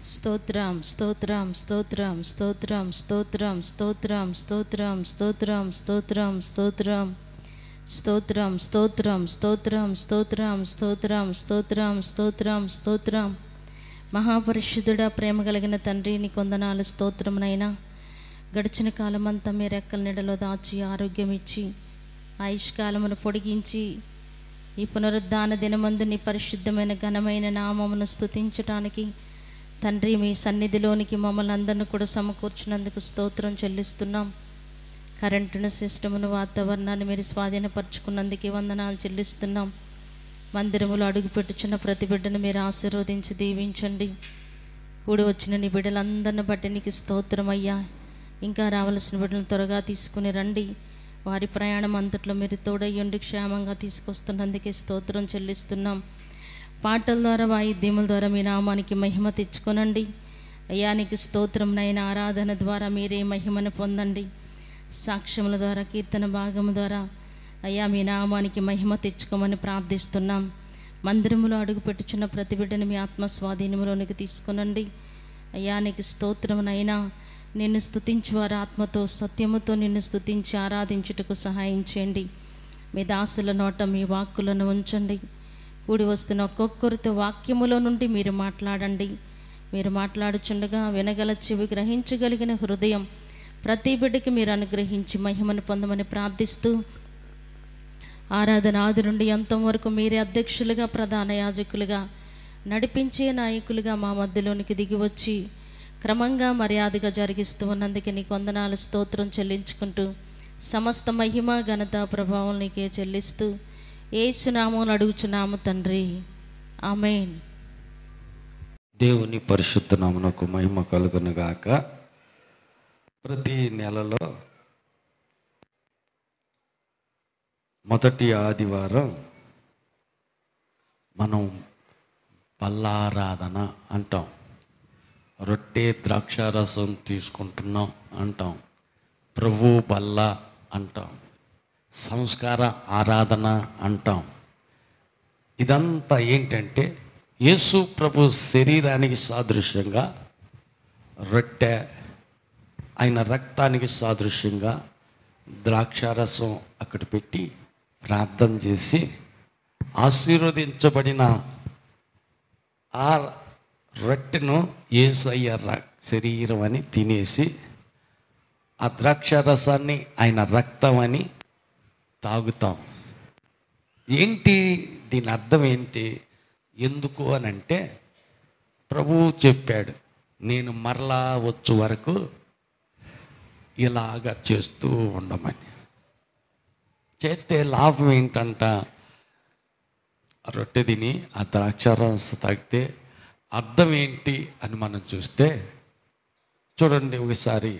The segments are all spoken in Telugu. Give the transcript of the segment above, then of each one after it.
స్తోత్రం స్తోత్రం స్తోత్రం స్తోత్రం స్తోత్రం స్తోత్రం స్తోత్రం స్తోత్రం స్తోత్రం స్తోత్రం స్తోత్రం స్తోత్రం స్తోత్రం స్తోత్రం స్తోత్రం స్తోత్రం స్తోత్రం స్తోత్రం. మహాపరిశుద్ధుడా, ప్రేమ కలిగిన తండ్రి, నీ కొందనాలు స్తోత్రమునైనా. గడిచిన కాలమంతా మీ రెక్కల నీడలో దాచి ఆరోగ్యం ఇచ్చి ఆయుష్కాలమును పొడిగించి ఈ పునరుద్ధాన దినమందు నీ పరిశుద్ధమైన ఘనమైన నామమును స్తుతించటానికి తండ్రి మీ సన్నిధిలోనికి మమ్మల్ని అందరిని కూడా సమకూర్చినందుకు స్తోత్రం చెల్లిస్తున్నాం. కరెంటును, సిస్టమును, వాతావరణాన్ని మీరు స్వాధీనపరచుకున్నందుకు వందనాలు చెల్లిస్తున్నాం. మందిరములో అడుగుపెట్టుచున్న ప్రతి బిడ్డను మీరు ఆశీర్వదించి దీవించండి. కూడి వచ్చిన నీ బిడ్డలందరిని బట్టి నీకు స్తోత్రం అయ్యా. ఇంకా రావాల్సిన బిడ్డలను త్వరగా తీసుకుని రండి. వారి ప్రయాణం అంతట్లో మీరు తోడయ్యుండి క్షేమంగా తీసుకొస్తున్నందుకే స్తోత్రం చెల్లిస్తున్నాం. పాటల ద్వారా, వాయిద్యముల ద్వారా మీ నామానికి మహిమ తెచ్చుకొనండి అయ్యా. నీకు స్తోత్రం నైనా. ఆరాధన ద్వారా మీరే మహిమను పొందండి. సాక్ష్యముల ద్వారా, కీర్తన భాగము ద్వారా అయ్యా మీ నామానికి మహిమ తెచ్చుకోమని ప్రార్థిస్తున్నాం. మందిరములో అడుగుపెట్టుచున్న ప్రతి బిడ్డను మీ ఆత్మ స్వాధీనములోనికి తీసుకునండి అయ్యా. నీకు స్తోత్రమునైనా. నిన్ను స్తుతించి వారు ఆత్మతో సత్యముతో నిన్ను స్తుతించి ఆరాధించుటకు సహాయం చేయండి. మీ దాసుల నోట మీ వాక్కులను ఉంచండి. కూడి వస్తున్న ఒక్కొక్కరితో వాక్యములో నుండి మీరు మాట్లాడండి. మీరు మాట్లాడుచుండగా వినగల చెవి, గ్రహించగలిగిన హృదయం ప్రతి బిడ్డకి మీరు అనుగ్రహించి మహిమను పొందమని ప్రార్థిస్తూ, ఆరాధన ఆది నుండి అంతం వరకు మీరే అధ్యక్షులుగా, ప్రధాన యాజకులుగా, నడిపించే నాయకులుగా మా మధ్యలోనికి దిగి వచ్చి క్రమంగా మర్యాదగా జరిగిస్తూ ఉన్నందుకే నీకు వందనాలు, స్తోత్రం చెల్లించుకుంటూ సమస్త మహిమ, ఘనత, ప్రభావం నీకే చెల్లిస్తూ యేసు నామమున అడుగుచున్నాము తండ్రి, ఆమేన్. దేవుని పరిశుద్ధ నామమునకు మహిమ కలుగును గాక. ప్రతి నెలలో మొదటి ఆదివారం మనం బల్లారాధన అంటాం. రొట్టె ద్రాక్షారసం తీసుకుంటున్నాం అంటాం. ప్రభు బల్ల అంటాం. సంస్కార ఆరాధన అంటాం. ఇదంతా ఏంటంటే యేసు ప్రభు శరీరానికి సాదృశ్యంగా రొట్టె, ఆయన రక్తానికి సాదృశ్యంగా ద్రాక్షారసం అక్కడ పెట్టి ప్రార్థన చేసి ఆశీర్వదించబడిన ఆ రొట్టెను యేసయ్య శరీరం అని తినేసి ఆ ద్రాక్షారసాన్ని ఆయన రక్తం అని తాగుతాం. ఏంటి దీని అర్థం ఏంటి, ఎందుకు అని అంటే ప్రభువు చెప్పాడు, నేను మరలా వచ్చు వరకు ఇలాగా చేస్తూ ఉండమని. చేస్తే లాభం ఏంటంట, ఆ రొట్టె తిని ఆ ద్రాక్షారసం తాగితే అర్థం ఏంటి అని మనం చూస్తే చూడండి ఒకసారి.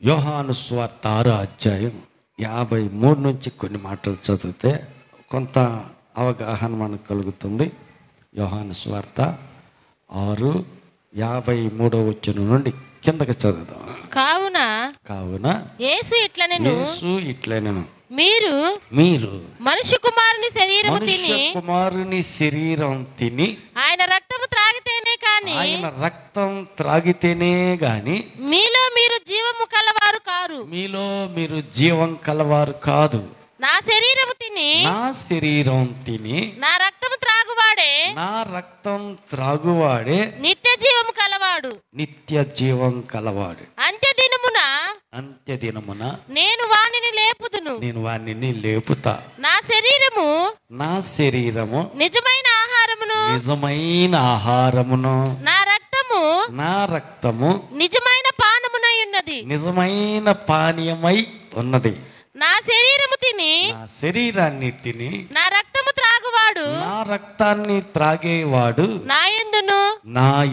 యోహాను సువార్త 6వ అధ్యాయం 53 నుంచి కొన్ని మాటలు చదివితే కొంత అవగాహన మనకు కలుగుతుంది. యోహాను సువార్త 6:53 వచనం నుండి కిందకి చదువుదాం. కావున యేసు ఇట్లనెను, మీరు మనుష్య కుమారుని శరీరం తిని ఆయన రక్తం త్రాగితేనే గాని మీలో మీరు జీవం కలవారు కాదు. నా శరీరం తిని నా రక్తం త్రాగువాడే నిత్య జీవం కలవాడు. అంత్యదినమున నేను వానిని లేపుతా. నా శరీరము నిజమైన ఆహారమును నా రక్తము నిజమైన పానీయమై ఉన్నది. నా శరీరాన్ని తిని నా రక్తాన్ని త్రాగేవాడు నా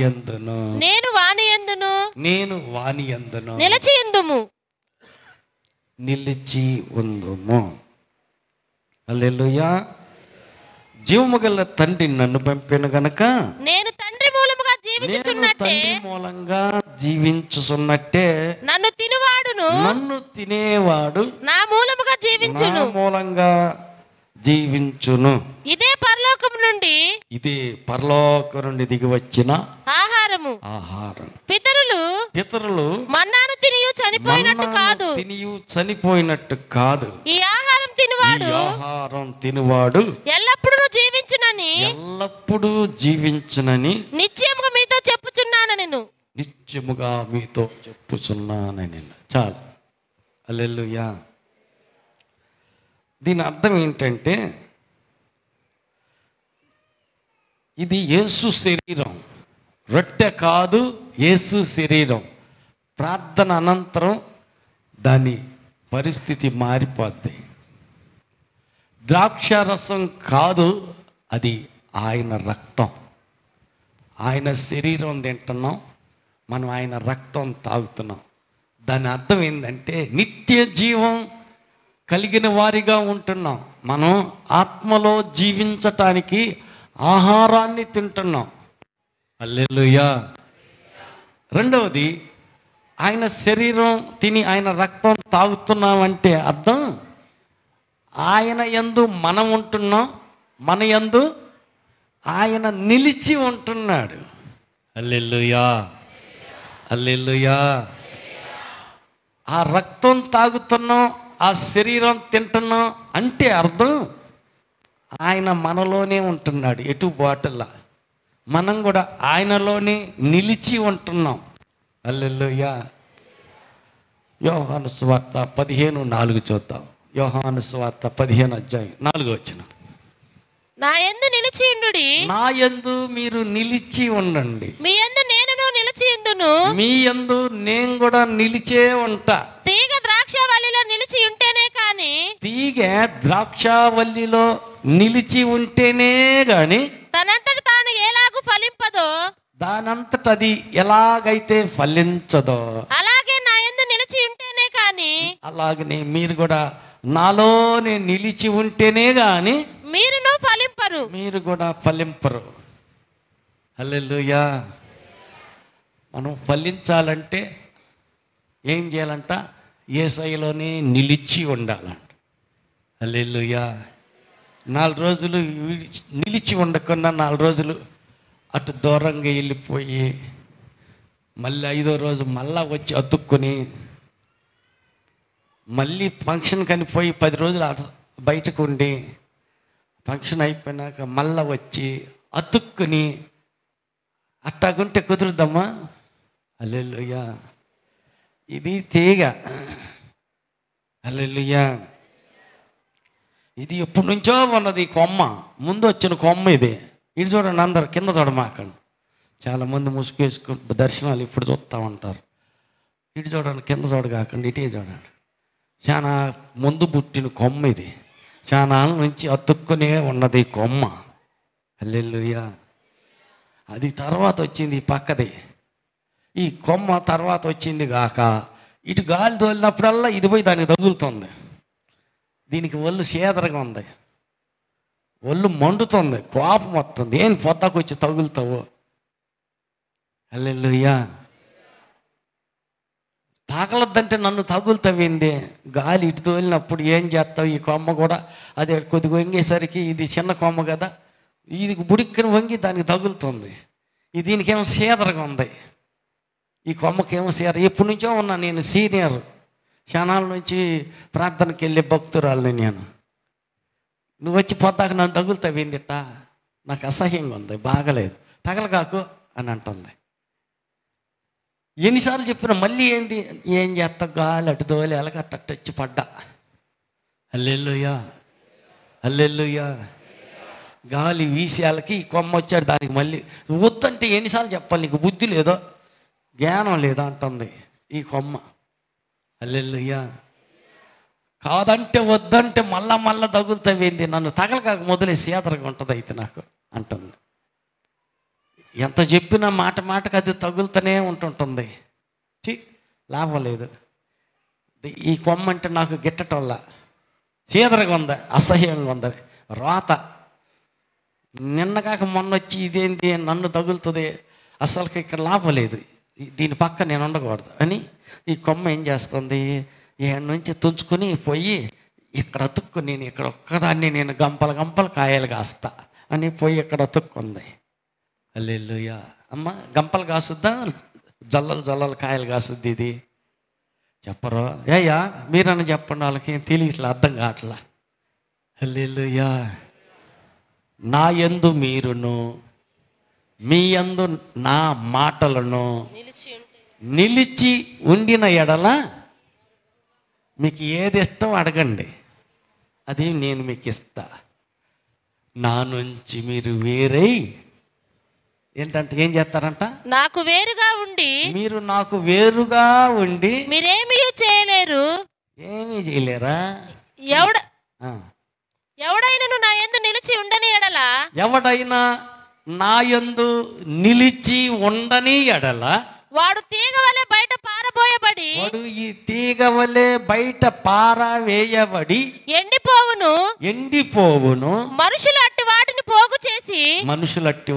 యందును నేను వాని యందును నిలిచి ఉందుము. హల్లెలూయా. జీవము గల తండ్రి నన్ను పంపిన గనక నేను తండ్రి మూలంగా జీవించుచున్నట్టే నన్ను తినేవాడు నా మూలంగా జీవించును. ఇదే పరలోకము నుండి ఇదే పరలోకం నుండి దిగి వచ్చిన ఆహారము. పితరులు మన్నాను తినియు చనిపోయినట్టు కాదు. చనిపోయినట్టు కాదు. ఈ ఆహారం తినువాడు ఎల్లప్పుడూ జీవించునని నిశ్చయముగా మీతో చెప్పుచున్నాను నేను. చాలు. హల్లెలూయా. దీని అర్థం ఏంటంటే, ఇది యేసు శరీరం, రొట్టె కాదు, యేసు శరీరం. ప్రార్థన అనంతరం దాని పరిస్థితి మారిపోద్ది. ద్రాక్షారసం కాదు, అది ఆయన రక్తం. ఆయన శరీరం తింటున్నాం, మనం ఆయన రక్తం తాగుతున్నాం. దాని అర్థం ఏంటంటే నిత్య జీవం కలిగిన వారిగా ఉంటున్నాం. మనం ఆత్మలో జీవించటానికి ఆహారాన్ని తింటున్నాం. హల్లెలూయా. రెండవది, ఆయన శరీరం తిని ఆయన రక్తం తాగుతున్నామంటే అర్థం ఆయన యందు మనం ఉంటున్నాం, మన యందు ఆయన నిలిచి ఉంటున్నాడు. హల్లెలూయా, హల్లెలూయా. ఆ రక్తం తాగుతున్నాం, ఆ శరీరం తింటున్నాం అంటే అర్థం ఆయన మనలోనే ఉంటున్నాడు, ఎటు బాటల్లా. మనం కూడా ఆయనలోనే నిలిచి ఉంటున్నాం. హల్లెలూయా. యోహాను సువార్త 15:4 చూద్దాం. యోహాను సువార్త 15:4. నా యందు నిలిచి ఉండుడి. నా యందు మీరు నిలిచి ఉండండి. మీ యందు నేనును నిలిచి ఉండును. మీ యందు నేను కూడా నిలిచే ఉంటా. తీగ ద్రాక్షావల్లిలో నిలిచి ఉంటేనే కానీ, తీగ ద్రాక్షావల్లిలో నిలిచి ఉంటేనే గాని తనంతట తాను ఎలాగూ ఫలింపదో, దానంతట అది ఎలాగైతే ఫలించదో, అలాగే నా యందు నిలిచి ఉంటేనే కానీ, అలాగనే మీరు కూడా నాలోనే నిలిచి ఉంటేనే గాని మీరును ఫలింపరు. మీరు కూడా ఫలింపరు. హల్లెలూయా. మనం ఫలించాలంటే ఏం చేయాలంట? యేసయ్యలోనే నిలిచి ఉండాలంట. హల్లెలూయా. 4 రోజులు నిలిచి ఉండకుండా 4 రోజులు అటు దూరంగా వెళ్ళిపోయి మళ్ళీ 5వ రోజు మళ్ళా వచ్చి అతుక్కొని మళ్ళీ ఫంక్షన్ కనిపోయి 10 రోజులు అటు బయటకు ఉండి ఫంక్షన్ అయిపోయినాక మళ్ళా వచ్చి అతుక్కుని అట్టాగుంటే కుదురుదమ్మా? హల్లెలూయా. ఇది తీగ. హల్లెలూయా. ఇది ఎప్పటి నుంచో ఉన్నది కొమ్మ, ముందు వచ్చిన కొమ్మ ఇది. ఇటు చూడండి, అందరు కింద చూడమాకండి. చాలామంది ముసుగేసుకుని దర్శనాలు ఇప్పుడు చూస్తూ ఉంటారు. ఇటు చూడండి, కింద చూడకాకండి, ఇటే చూడండి. చాలా ముందు పుట్టిన కొమ్మ ఇది. చాలా నుంచి అతుక్కునే ఉన్నది కొమ్మ. హల్లెలూయా. అది తర్వాత వచ్చింది ఈ పక్కది. ఈ కొమ్మ తర్వాత వచ్చింది కాక ఇటు గాలి తోలినప్పుడల్లా ఇది పోయి దానికి తగులుతుంది. దీనికి ఒళ్ళు సేదరగా ఉంది, ఒళ్ళు మండుతుంది, కోపం వస్తుంది. ఏం పొద్దకు వచ్చి తగులుతావు? హల్లెలూయా. తాగలద్దంటే నన్ను తగులుతావింది. గాలి ఇటు తోలినప్పుడు ఏం చేస్తావు? ఈ కొమ్మ కూడా అదే కొద్దిగా వంగేసరికి, ఇది చిన్న కొమ్మ కదా, ఇది బుడిక్కిన వంగి దానికి తగులుతుంది. ఇది దీనికేమో సీదరగా ఉంది. ఈ కొమ్మకేమో సీదర. ఎప్పటి నుంచో ఉన్నా నేను సీనియర్, క్షణాల నుంచి ప్రార్థనకి వెళ్ళే భక్తురాలని నేను. నువ్వు వచ్చి పొద్దాక నన్ను తగులుతావిందిట, నాకు అసహ్యంగా ఉంది, బాగలేదు, తగలగాకు అని అంటుంది. ఎన్నిసార్లు చెప్పినా మళ్ళీ ఏంది, ఏం చేస్తా, గాలి అటు తోలి ఎలాగట్టచ్చి పడ్డా. హల్లెలూయా, హల్లెలూయా. గాలి వీసేళ్ళకి ఈ కొమ్మ వచ్చాడు, దానికి మళ్ళీ వద్దంటే ఎన్నిసార్లు చెప్పాలి, నీకు బుద్ధి లేదో జ్ఞానం లేదో అంటుంది ఈ కొమ్మ. హల్లెలూయా. కాదంటే వద్దంటే మళ్ళా తగులుతావేంది, నన్ను తగలకాక మొదలే సీతరగా ఉంటుంది అయితే నాకు అంటుంది. ఎంత చెప్పినా మాటకు అది తగులుతూనే ఉంటుంటుంది. లాభం లేదు. ఈ కొమ్మ అంటే నాకు గిట్టటంలా సీదరగా ఉంది, అసహ్యంగా ఉంది, రోత. నిన్నగాక మొన్న వచ్చి ఇదేంటి నన్ను తగులుతుంది, అసలుకి ఇక్కడ లాభం లేదు, దీని పక్క నేను ఉండకూడదు అని ఈ కొమ్మ ఏం చేస్తుంది, ఏడు నుంచి తుంచుకొని పోయి ఇక్కడ అతుక్కు నేను ఇక్కడ ఒక్కదాన్ని నేను గంపలు కాయలు కాస్తా అని పోయి ఇక్కడ అతుక్కుంది. హల్లెలూయా. అమ్మ గంపలు కాసుద్దా, జల్లలు కాయలు కాసుద్ది ఇది? చెప్పరు. ఏయ్యా మీరని చెప్పండి, వాళ్ళకి తెలియట్లా, అర్థం కావట్లా. హల్లెలూయా. నా యందు మీరును మీ యందు నా మాటలను నిలిచి ఉండిన ఎడల మీకు ఏది ఇష్టం అడగండి, అది నేను మీకు ఇస్తా. నా నుంచి మీరు వేరై ఏంటంటే ఏం చేస్తారంట? నాకు వేరుగా ఉండి మీరు నాకు వేరుగా ఉండి మీరేమీ చేయలేరు. ఏమీ చేయలేరా? ఎవడైనా నా యందు నిలిచి ఉండని ఎడల, ఎవడైనా నా యందు నిలిచి ఉండని ఎడల వాడు తీగ వలె బయట పారబోయబడి, వాడు ఈ తీగ వలె బయట పారవేయబడి ఎండిపోవును. మనుషులు అట్టి వాటిని పోగు చేసి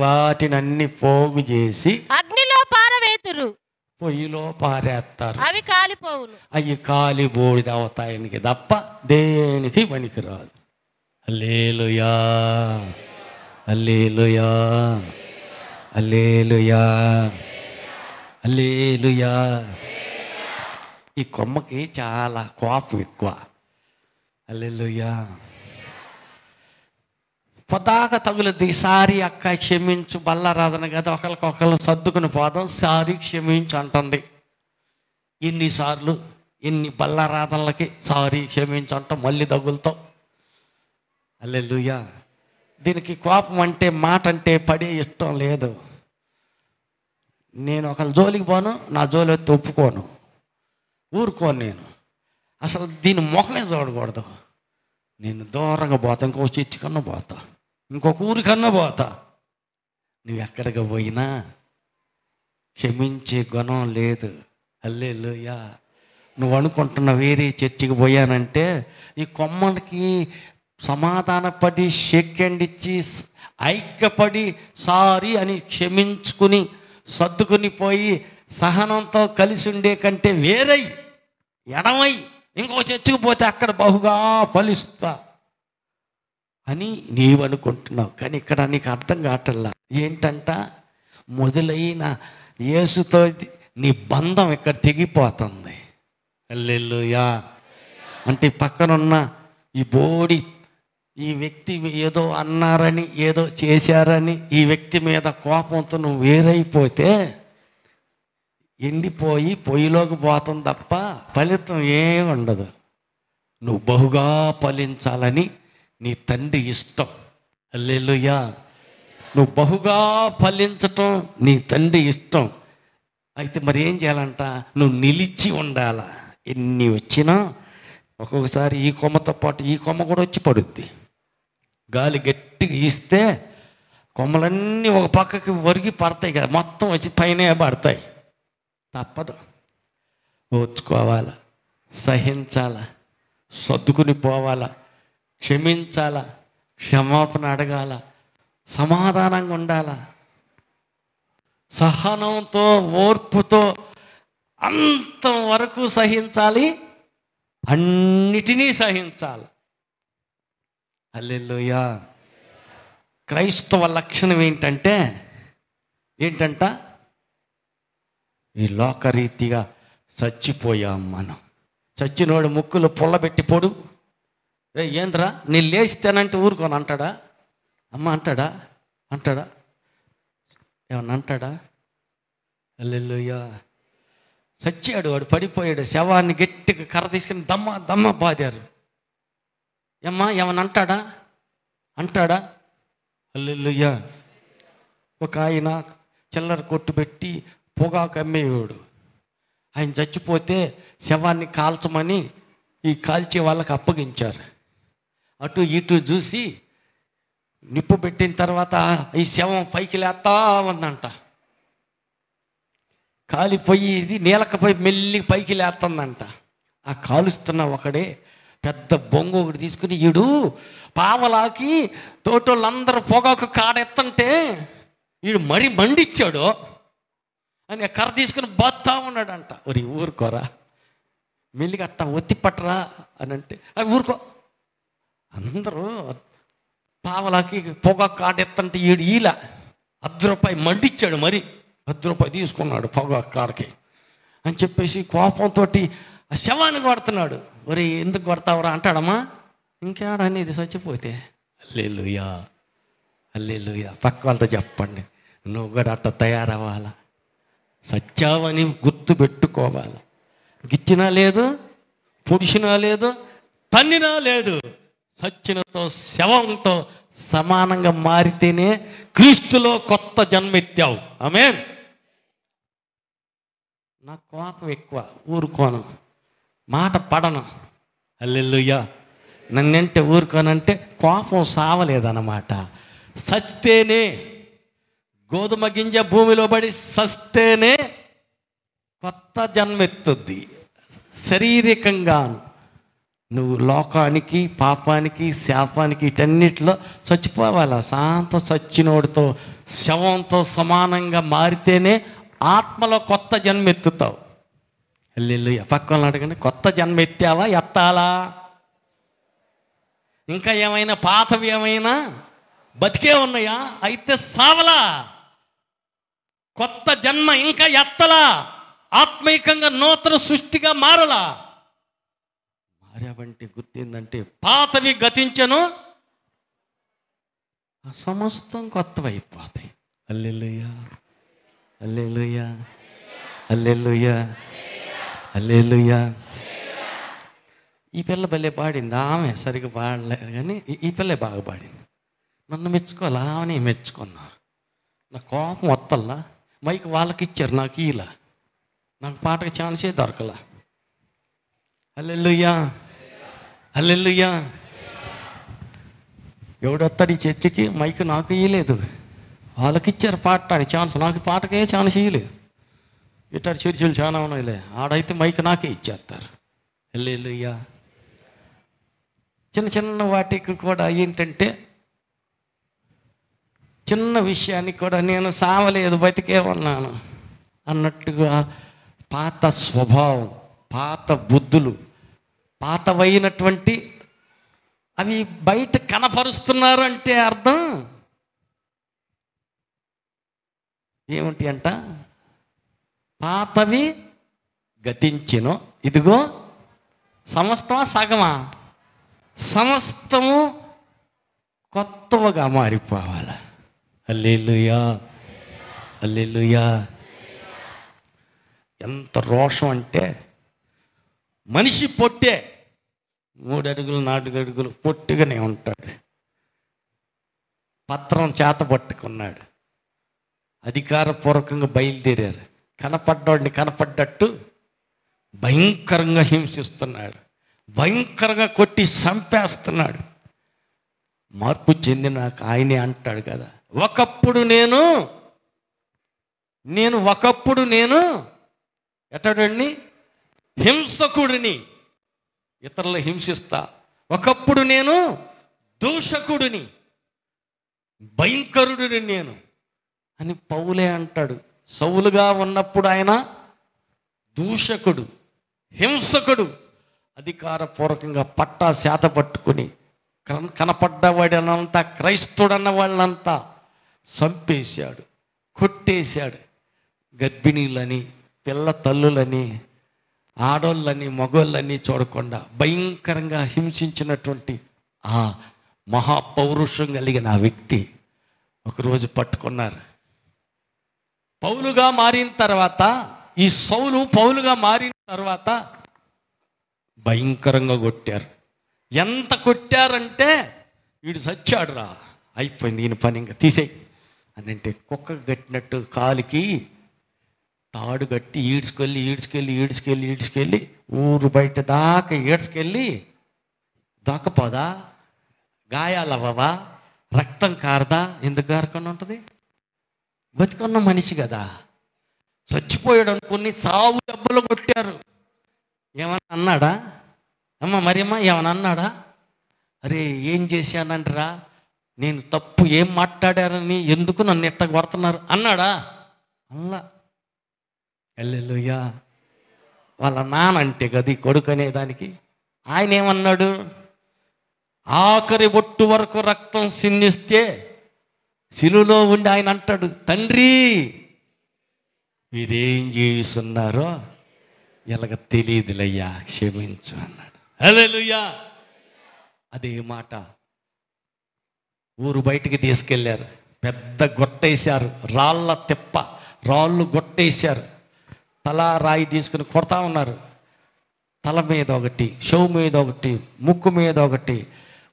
వాటిని పోగు చేసి అగ్నిలో పారవేతురు, పొయ్యిలో పారేస్తారు. అవి కాలిపోవును. అవి కాలి బూడిద అవుతాయనికి తప్ప దేనికి పనికిరాదు. హల్లెలూయా, హల్లెలూయా, హల్లెలూయా, హల్లెలూయా. ఈ కొమ్మకి చాలా కోపం ఎక్కువ. హల్లెలూయా. పొదాక తగులుద్ది. సారీ అక్క క్షమించు, బల్లారాధన కదా, ఒకరికొకరు సర్దుకుని పోదాం, సారీ క్షమించు అంటుంది. ఎన్నిసార్లు ఎన్ని బల్లారాధనలకి సారీ క్షమించు అంటాం, మళ్ళీ తగులుతాం. హల్లెలూయా. దీనికి కోపం అంటే, మాట అంటే పడే ఇష్టం లేదు. నేను ఒకళ్ళ జోలికి పోను, నా జోలి ఎత్తి ఒప్పుకోను, ఊరుకోను. నేను అసలు దీని ముఖమే చూడకూడదు. నేను దూరంగా పోతా, ఇంకొక చర్చి కన్నా పోతా, ఇంకొక ఊరికన్నా పోతా. నువ్వు ఎక్కడికి పోయినా క్షమించే గుణం లేదు. హల్లెలూయా. నువ్వు అనుకుంటున్న వేరే చర్చికి పోయానంటే ఈ కొమ్మలకి సమాధానపడి షేక్ హ్యాండ్ ఇచ్చి ఐక్యపడి సారీ అని క్షమించుకుని సర్దుకుని పోయి సహనంతో కలిసి ఉండే కంటే వేరై ఎడమై ఇంకో చర్చికి పోతే అక్కడ బహుగా ఫలిస్తా అని నీవు అనుకుంటున్నావు. కానీ ఇక్కడ నీకు అర్థం కావట్లా. ఏంటంట? మొదలైన యేసుతో నీ బంధం ఇక్కడ తెగిపోతుంది. హల్లెలూయా. అంటే పక్కనున్న ఈ బోడి ఈ వ్యక్తి ఏదో అన్నారని, ఏదో చేశారని ఈ వ్యక్తి మీద కోపంతో నువ్వు వేరైపోతే ఎండిపోయి పొయ్యిలోకి పోతుంది తప్ప ఫలితం ఏమి ఉండదు. నువ్వు బహుగా ఫలించాలని నీ తండ్రి ఇష్టం. హల్లెలూయా. నువ్వు బహుగా ఫలించటం నీ తండ్రి ఇష్టం. అయితే మరి ఏం చేయాలంట? నువ్వు నిలిచి ఉండాలా. ఎన్ని వచ్చినా ఒక్కొక్కసారి ఈ కొమ్మతో పాటు ఈ కొమ్మ కూడా వచ్చి పడుద్ది. గాలి గట్టిగా ఈస్తే కొమ్మలన్నీ ఒక పక్కకి ఒరిగి పడతాయి కదా, మొత్తం వచ్చి పైనే పడతాయి. తప్పదు, ఓర్చుకోవాలా, సహించాలా, సర్దుకుని పోవాలా, క్షమించాలా, క్షమాపణ అడగాల, సమాధానంగా ఉండాలా, సహనంతో ఓర్పుతో అంతవరకు సహించాలి, అన్నిటినీ సహించాలి. హల్లెలూయా. క్రైస్తవ లక్షణం ఏంటంట? ఈ లోకరీతిగా చచ్చిపోయాం మనం. చచ్చినోడు ముక్కులు పుల్లబెట్టి పొడు, ఏంద్రా నేను లేచితేనంటే ఊరుకోను అంటాడా? అమ్మ అంటాడా? ఏమన్నా అంటాడా? హల్లెలూయా. చచ్చాడు వాడు, పడిపోయాడు. శవాన్ని గట్టిగా కర్ర తీసుకుని దమ్మ బాదారు. ఏమ్మా ఏమన్నా అంటాడా? హల్లెలూయా. ఒక ఆయన చిల్లర కొట్టు పెట్టి పొగాకు అమ్మేవాడు. ఆయన చచ్చిపోతే శవాన్ని కాల్చమని ఈ కాల్చే వాళ్ళకి అప్పగించారు. అటు ఇటు చూసి నిప్పు పెట్టిన తర్వాత ఈ శవం పైకి లేస్తా ఉందంట. కాలిపోయి ఇది నీలకపోయి మెల్లి పైకి లేస్తుందంట. ఆ కాలుస్తున్న ఒకడే పెద్ద బొంగు ఒకటి తీసుకుని, ఈడు పావలాకి తోటోళ్ళందరూ పొగాకు కాడెత్తంటే ఈడు మరీ మండిచ్చాడు అని కర్ర తీసుకుని బతా ఉన్నాడంట. ఒరి ఊరుకోరా, మెల్లిగట్ట ఒత్తి పట్టరా అని అంటే అవి ఊరుకో. అందరూ పావలాకి పొగ కాడెత్తంటే ఈల ₹10 మండిచ్చాడు, మరి ₹10 తీసుకున్నాడు పొగ కాడకి అని చెప్పేసి కోపంతో ఆ శవాన్ని కొడుతున్నాడు. ఒరే ఎందుకు కొడతావురా అంటాడమ్మా, ఇంకేడనేది చచ్చిపోతే. హల్లెలూయా, హల్లెలూయా. పక్క వాళ్ళతో చెప్పండి, నువ్వు కూడా అట్ట తయారవ్వాలా, సత్యావని గుర్తు పెట్టుకోవాలి. గిచ్చినా లేదు, పొడిచినా లేదు, తన్నినా లేదు, సచ్చినతో శవంతో సమానంగా మారితేనే క్రీస్తులో కొత్త జన్మెత్తావు. ఆమేన్. నా కోపం ఎక్కువ, ఊరుకోను, మాట పడను. హల్లెలూయా. నన్నంటే ఊరుకోనంటే కోపం సావలేదన్నమాట. సస్తేనే, గోధుమ గింజ భూమిలో పడి సస్తేనే కొత్త జన్మెత్తుద్ది. శారీరకంగా నువ్వు లోకానికి, పాపానికి, శాపానికి, వీటన్నిటిలో చచ్చిపోవాలా. శాంతం చచ్చినోడితో శవంతో సమానంగా మారితేనే ఆత్మలో కొత్త జన్మ ఎత్తుతావు. హల్లెలూయా. పక్కన అడగండి, కొత్త జన్మ ఎత్తావా, ఎత్తాలా? ఇంకా ఏమైనా పాతవి ఏమైనా బతికే ఉన్నాయా? అయితే సావలా. కొత్త జన్మ ఇంకా ఎత్తలా. ఆత్మీకంగా నూతన సృష్టిగా మారలా. మారావంటే గుర్తిందంటే పాతవి గతించను, సమస్తం కొత్తవైపోతాయి. హల్లెలూయా, హల్లెలూయా, హల్లెలూయా, హల్లెలూయా. ఈ పిల్ల భలే పాడింది. ఆమె సరిగ్గా పాడలేదు కానీ ఈ పిల్లే బాగా పాడింది. నన్ను మెచ్చుకోవాలి, ఆమెనే మెచ్చుకున్నారు. నా కోపం వత్తల్లా. మైక్ వాళ్ళకి ఇచ్చారు, నాకు ఇలా. నాకు పాటకు ఛాన్సే దొరకలా. హల్లెలూయా, హల్లెలూయా. ఎవడొస్తాడు ఈ చర్చికి? మైక్ నాకు ఇయ్యలేదు, వాళ్ళకి ఇచ్చారు పాడటానికి ఛాన్స్. నాకు పాటకే ఛాన్స్ ఇయ్యలేదు. ఇట్లాంటి చర్చలు చాలా ఉన్నాయిలే, ఆడైతే మైక్ నాకే ఇచ్చేస్తారు. హల్లెలూయా. చిన్న చిన్న వాటికి కూడా ఏంటంటే, చిన్న విషయానికి కూడా నేను సావలేదు, బతికే ఉన్నాను అన్నట్టుగా పాత స్వభావం, పాత బుద్ధులు, పాతవైనటువంటి అవి బయట కనపరుస్తున్నారు. అంటే అర్థం ఏమిటి అంట? పాతవి గతించెను, ఇదిగో సమస్తమా సగమా? సమస్తము కొత్తగా మారిపోవాలి. హల్లెలూయా, హల్లెలూయా. ఎంత రోషం అంటే, మనిషి పొట్టే 3 అడుగులు 4 అడుగులు పొట్టిగానే ఉంటాడు. పత్రం చేత పట్టుకున్నాడు, అధికారపూర్వకంగా బయలుదేరారు. కనపడ్డాడిని కనపడ్డట్టు భయంకరంగా హింసిస్తున్నాడు, భయంకరంగా కొట్టి చంపేస్తున్నాడు. మార్పు చెందినాక ఆయనే అంటాడు కదా, ఒకప్పుడు నేను ఎట్టడండి హింసకుడిని, ఇతరులు హింసిస్తా. ఒకప్పుడు నేను దూషకుడిని, భయంకరుడిని నేను అని పౌలే అంటాడు. సౌలుగా ఉన్నప్పుడు ఆయన దూషకుడు, హింసకుడు, అధికారపూర్వకంగా పట్టా శాత పట్టుకుని కనపడ్డవాడనంతా, క్రైస్తుడన్న వాళ్ళంతా చంపేశాడు, కొట్టేశాడు. గర్భిణీలని, పిల్ల తల్లులని, ఆడోళ్ళని, మగోళ్ళని చూడకుండా భయంకరంగా హింసించినటువంటి ఆ మహాపౌరుషం కలిగిన ఆ వ్యక్తి ఒకరోజు పట్టుకున్నారు. పౌలుగా మారిన తర్వాత, ఈ సౌలు పౌలుగా మారిన తర్వాత భయంకరంగా కొట్టారు. ఎంత కొట్టారంటే, వీడు చచ్చాడు రా, అయిపోయింది ఈయన పని, ఇంకా తీసేయి అని అంటే కుక్క కట్టినట్టు కాలికి తాడు కట్టి ఈడ్చుకెళ్ళి ఊరు బయట దాకా ఈడ్చుకెళ్ళి, దాకపోదా, గాయాలవ్వవా, రక్తం కారదా? ఎందుకు గారకుండా ఉంటుంది? బతికున్న మనిషి కదా, చచ్చిపోయాడు అనుకుని సావు దెబ్బలు కొట్టారు. ఏమన్నా అన్నాడా? మరియమ్మ ఏమన్నా అన్నాడా? అరే ఏం చేశానంటరా, నేను తప్పు ఏం మాట్లాడారని ఎందుకు నన్ను ఎట్ట కొడుతున్నారు అన్నాడా? అల్లా. హల్లెలూయా. వాళ్ళ నాన్న అంటే గది కొడుకు అనేదానికి ఆయన ఏమన్నాడు? ఆఖరి బొట్టు వరకు రక్తం సిందిస్తే శిలువలో ఉండి ఆయన అంటాడు, తండ్రి మీరేం చేస్తున్నారో ఇలాగ తెలియదులయ్యా, క్షమించు అన్నాడు. హల్లెలూయా. అదే మాట ఊరు బయటికి తీసుకెళ్ళారు. పెద్ద గొట్టేశారు, రాళ్ళ తిప్ప, రాళ్ళు గొట్టేశారు. తల రాయి తీసుకుని కొడతా ఉన్నారు. తల మీద ఒకటి, చెవు మీద ఒకటి, ముక్కు మీద ఒకటి,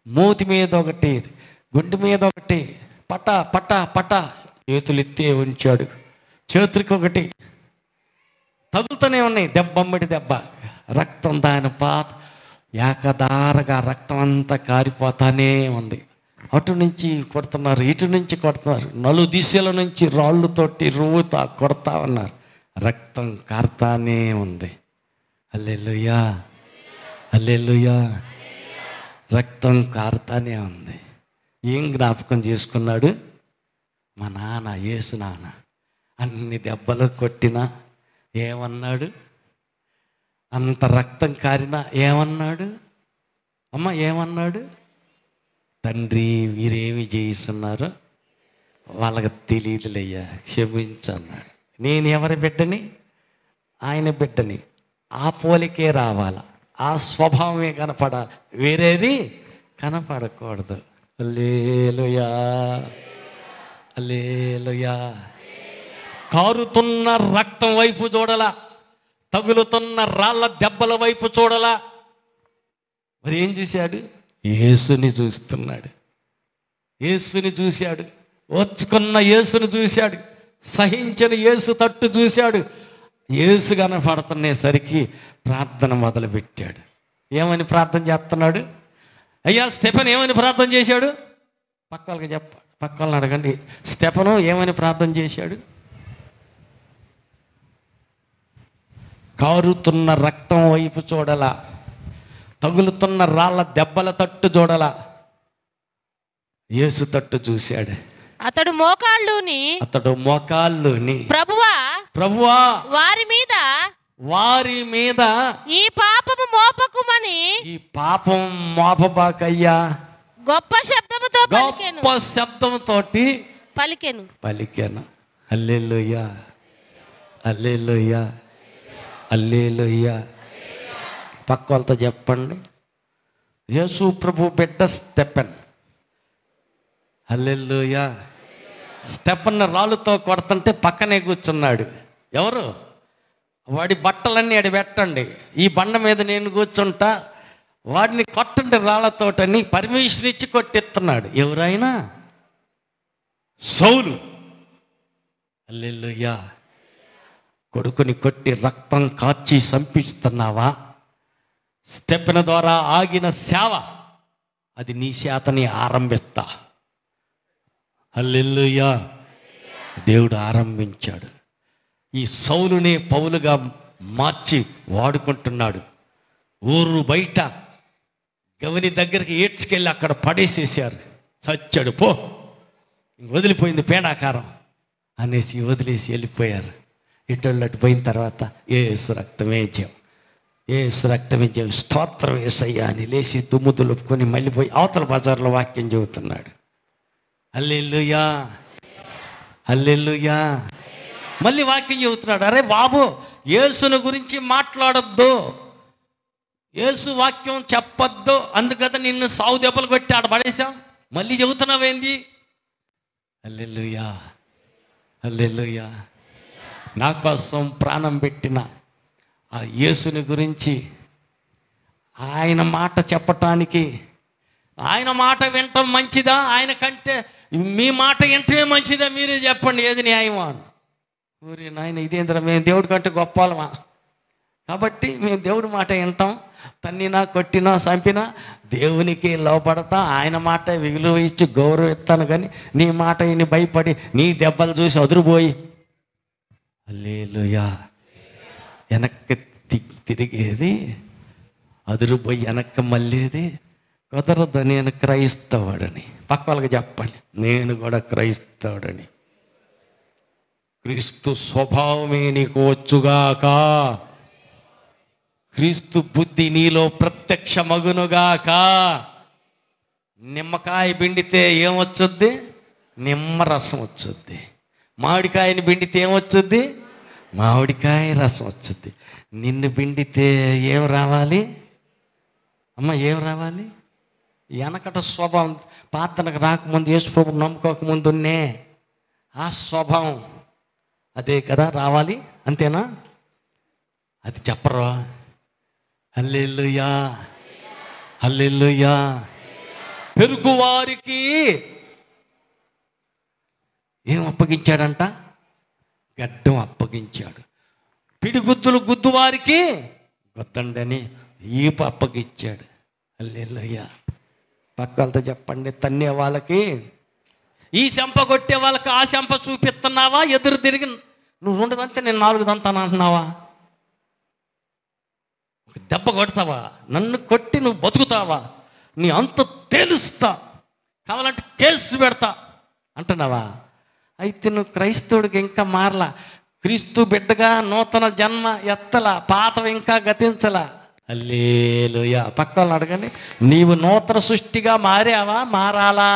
మూతి మీద ఒకటి, గుండె మీద ఒకటి, పట పట పట చేతులు ఎత్తే ఉంచాడు. చేతులకి ఒకటి తగులుతూనే ఉన్నాయి, దెబ్బమ్మడి దెబ్బ. రక్తం దాని పాత ఏకదారగా రక్తం అంతా కారిపోతానే ఉంది. అటు నుంచి కొడుతున్నారు, ఇటు నుంచి కొడుతున్నారు, నలు దిశల నుంచి రాళ్ళతోటి రువ్వుతా కొడతా ఉన్నారు. రక్తం కారుతానే ఉంది. హల్లెలూయా, హల్లెలూయా. రక్తం కారుతానే ఉంది. ఏం జ్ఞాపకం చేసుకున్నాడు? మా నాన్న, యేసు నాన్న అన్ని దెబ్బలు కొట్టినా ఏమన్నాడు? అంత రక్తం కారినా ఏమన్నాడు? అమ్మ ఏమన్నాడు? తండ్రి వీరేమి చేయిస్తున్నారో వాళ్ళకి తెలియదులయ్యా, క్షమించన్నాడు. నేను ఎవరి బిడ్డని? ఆయన బిడ్డని. ఆ పోలికే రావాలా, ఆ స్వభావమే కనపడాలి, వేరేది కనపడకూడదు. హల్లెలూయా, హల్లెలూయా. కారుతున్న రక్తం వైపు చూడలా, తగులుతున్న రాళ్ళ దెబ్బల వైపు చూడలా. మరి ఏం చూశాడు? యేసుని చూస్తున్నాడు. యేసుని చూశాడు, ఓర్చుకున్న యేసుని చూశాడు, సహించిన యేసు తట్టు చూశాడు. యేసు కనపడుతునేసరికి ప్రార్థన మొదలుపెట్టాడు. ఏమని ప్రార్థన చేస్తున్నాడు? అయ్యా స్టెఫెను ఏమని ప్రార్థన చేశాడు? పక్కలకి పక్క వాళ్ళని అడగండి. స్టెఫెను ఏమని ప్రార్థన చేశాడు? కారుతున్న రక్తం వైపు చూడలా, తగులుతున్న రాళ్ళ దెబ్బల తట్టు చూడలా, యేసు తట్టు చూశాడు. అతడు మోకాళ్ళుని ప్రభువా వారి మీద ఈ పాపము మోపకుమని, ఈ పాపం మోపబాకయ్యా గొప్ప శబ్దంతోటి పలికెను. హల్లెలూయా, హల్లెలూయా, హల్లెలూయా. పక్క వాళ్ళతో చెప్పండి, యేసు ప్రభు బిడ్డ స్టెఫెన్. హల్లెలూయా. స్టెఫెన్ రాళ్ళతో కొడుతుంటే పక్కనే కూర్చున్నాడు. ఎవరు? వాడి బట్టలన్నీ అడి పెట్టండి, ఈ బండ మీద నేను కూర్చుంటా, వాడిని కొట్టండి రాళ్ళతోటని పర్మిషన్ ఇచ్చి కొట్టిస్తున్నాడు. ఎవరైనా? సౌలు. హల్లెలూయా. కొడుకుని కొట్టి రక్తం కార్చి సంపిస్తున్నావా? స్టెఫెను ద్వారా ఆగిన సేవ అది నీ చేతని ఆరంభిస్తా. హల్లెలూయా. దేవుడు ఆరంభించాడు. ఈ సౌలునే పౌలుగా మార్చి వాడుకుంటున్నాడు. ఊరు బయట గవని దగ్గరికి ఏడ్చుకెళ్ళి అక్కడ పడేసేసారు. చచ్చాడు, పో, వదిలిపోయింది పేడాకారం అనేసి వదిలేసి వెళ్ళిపోయారు. ఇటోళ్ళు అటు పోయిన తర్వాత యేసు రక్తమే జయం, యేసు రక్తమే జయం, స్తోత్రం యేసయ్యా అని లేచి దుమ్ము దులుపుకొని మళ్ళీ పోయి అవతల బజార్లో వాక్యం చెబుతున్నాడు. హల్లెలూయా, హల్లెలూయా. మళ్ళీ వాక్యం చెబుతున్నాడు. అరే బాబు, యేసుని గురించి మాట్లాడొద్దు, యేసు వాక్యం చెప్పొద్దు, అందుకదా నిన్ను సావు దెబ్బలు కొట్టి ఆడ పడేశాం, మళ్ళీ చెబుతున్నావేంది? హల్లెలూయా, హల్లెలూయా. నా కోసం ప్రాణం పెట్టిన ఆ యేసుని గురించి, ఆయన మాట చెప్పటానికి, ఆయన మాట వినటం మంచిదా, ఆయన కంటే మీ మాట వింటమే మంచిదా? మీరే చెప్పండి, ఏది న్యాయమా? ఊరి నాయన, ఇదేంద్ర, మేము దేవుడి కంటే గొప్పలమా? కాబట్టి మేము దేవుడి మాట వింటాం, తన్నినా కొట్టినా చంపినా దేవునికి లోపడతా, ఆయన మాట విలువ ఇచ్చి గౌరవిస్తాను. కానీ నీ మాట విని భయపడి నీ దెబ్బలు చూసి అదురుపోయి హల్లెలూయా వెనక్కి తిరిగేది, అదురుపోయి వెనక్కి మళ్ళేది కుదరదు. నేను క్రైస్తవుడని పక్క వాళ్ళకి చెప్పండి, నేను కూడా క్రైస్తవుడని. క్రీస్తు స్వభావమే నీకు వచ్చుగాక, క్రీస్తు బుద్ధి నీలో ప్రత్యక్షమగునుగాక. నిమ్మకాయ పిండితే ఏమొచ్చుద్ది? నిమ్మరసం వచ్చుద్ది. మామిడికాయని పిండితే ఏమొచ్చుద్ది? మామిడికాయ రసం వచ్చుద్ది. నిన్ను పిండితే ఏం రావాలి అమ్మ? ఏం రావాలి? వెనకట స్వభావం, ప్రార్థనకు రాకముందు, యేసుప్రభువు నమ్ముకోకముందున్నే ఆ స్వభావం అదే కదా రావాలి. అంతేనా? అది చెప్పరు. హల్లెలూయా, హల్లెలూయా. పెరుగువారికి ఏం అప్పగించాడంట? గడ్డం అప్పగించాడు. పిడిగుద్దులు గుద్దువారికి గొద్దండని ఈప అప్పగించాడు. హల్లెలూయా. పక్కలతో చెప్పండి, తన్నే వాళ్ళకి ఈ చెంప కొట్టే వాళ్ళకి ఆ చెంప చూపిస్తున్నావా? ఎదురు తిరిగి నువ్వు ఉండదంతే నేను 4 దంతాను అంటున్నావా? దెబ్బ కొడతావా? నన్ను కొట్టి నువ్వు బతుకుతావా? నీ అంత తేలుస్తా, కావాలంటే కేసు పెడతా అంటున్నావా? అయితే నువ్వు క్రైస్తవుడికి ఇంకా మారలా. క్రీస్తు బిడ్డగా నూతన జన్మ ఎత్తల, పాతవి ఇంకా గతించలా. హల్లెలూయా. పక్క వాళ్ళని అడగండి, నీవు నూతన సృష్టిగా మారావా? మారాలా?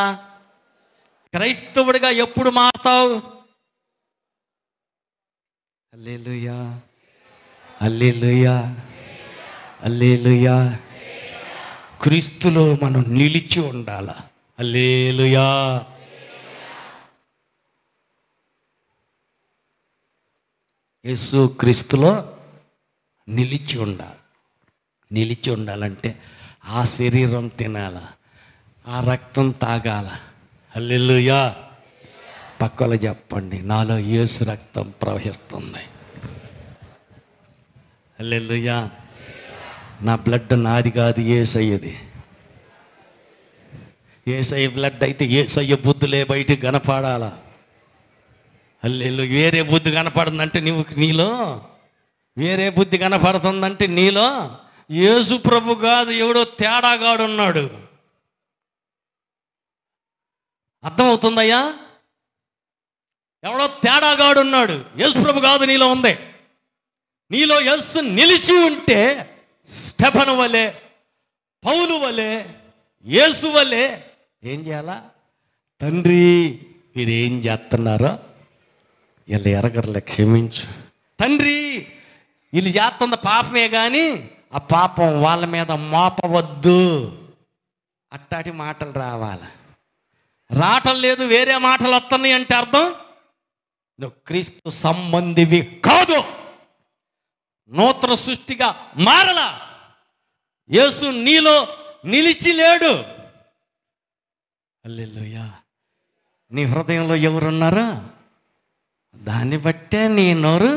క్రైస్తవుడిగా ఎప్పుడు మారుతావు? హల్లెలూయా, హల్లెలూయా, హల్లెలూయా. క్రీస్తులో మనం నిలిచి ఉండాల. హల్లెలూయా. యేసు క్రీస్తులో నిలిచి ఉండాలి. నిలిచి ఉండాలంటే ఆ శరీరం తినాల, ఆ రక్తం తాగాల. హల్లెలూయా. పక్కలో చెప్పండి, నాలో యేసు రక్తం ప్రవహిస్తుంది. హల్లెలూయా. నా బ్లడ్ నాది కాదు, యేసయ్యది. యేసయ్య బ్లడ్ అయితే యేసయ్య బుద్ధులే బయటికి కనపడాలా. హల్లెలూయా. వేరే బుద్ధి కనపడుతుందంటే నీలో వేరే బుద్ధి కనపడుతుందంటే నీలో యేసు ప్రభు కాదు, ఎవడో తేడాగాడు ఉన్నాడు. అర్థమవుతుందయ్యా? ఎవడో తేడాగాడు ఉన్నాడు. యేసు ప్రభు కాదు నీలో ఉంది. నీలో యేసు నిలిచి ఉంటే స్టెఫను వలె, పౌలు వలె, యేసు వలె ఏం చేయాలా? తండ్రి మీరేం చేస్తున్నారో వీళ్ళు ఎరగర్లే, క్షమించు తండ్రి. వీళ్ళు చేస్తున్న పాపమే కానీ ఆ పాపం వాళ్ళ మీద మోపవద్దు. అట్టాటి మాటలు రావాలి. రావటం లేదు, వేరే మాటలు వస్తున్నాయి అంటే అర్థం నువ్వు క్రీస్తు సంబంధివి కాదు, నూతన సృష్టిగా మారలా. యేసు నీలో నిలిచి లేడు. హల్లెలూయా. నీ హృదయంలో ఎవరున్నారో దాన్ని బట్టే నీ నోరు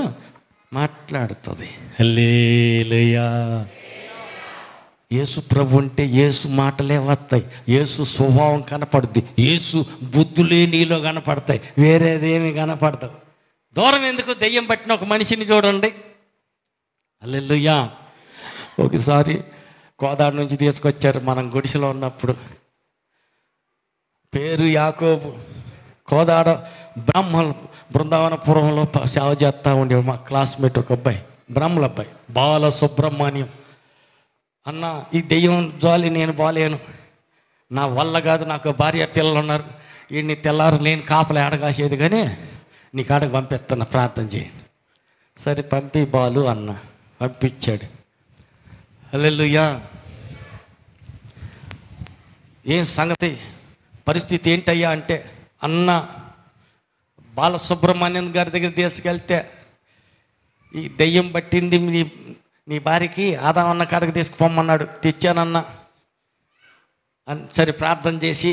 మాట్లాడుతుంది. హల్లెలూయా. యేసు ప్రభు ఉంటే యేసు మాటలే వస్తాయి, యేసు స్వభావం కనపడుద్ది, యేసు బుద్ధులే నీలో కనపడతాయి, వేరేదేమి కనపడతావు. దూరం ఎందుకు? దెయ్యం పట్టిన ఒక మనిషిని చూడండి. హల్లెలూయా. ఒకసారి కోదాడ నుంచి తీసుకొచ్చారు, మనం గుడిసెలో ఉన్నప్పుడు. పేరు యాకోబు. కోదాడ బ్రాహ్మణులు బృందావనపురంలో సేవ చేస్తూ ఉండేవాడు. మా క్లాస్మేట్ ఒక అబ్బాయి, బ్రాహ్మణ అబ్బాయి, బాల సుబ్రహ్మణ్యం. అన్న, ఈ దెయ్యం జాలి నేను బాలేను, నా వల్ల కాదు, నాకు భార్య పిల్లలు ఉన్నారు, వీడిని తెల్లారు నేను కాపలా ఏడగాసేది కానీ నీ కాడకు పంపిస్తున్నా, ప్రార్థన చేయండి. సరే పంపి బాలు అన్న. పంపించాడు. హల్లెలూయా. ఏం సంగతి, పరిస్థితి ఏంటయ్యా అంటే, అన్న బాలసుబ్రహ్మణ్యం గారి దగ్గర తీసుకెళ్తే ఈ దెయ్యం పట్టింది, నీ భార్యకి ఆదామన్న కాడికి తీసుకుపోమన్నాడు, తెచ్చానన్నా అని. సరే ప్రార్థన చేసి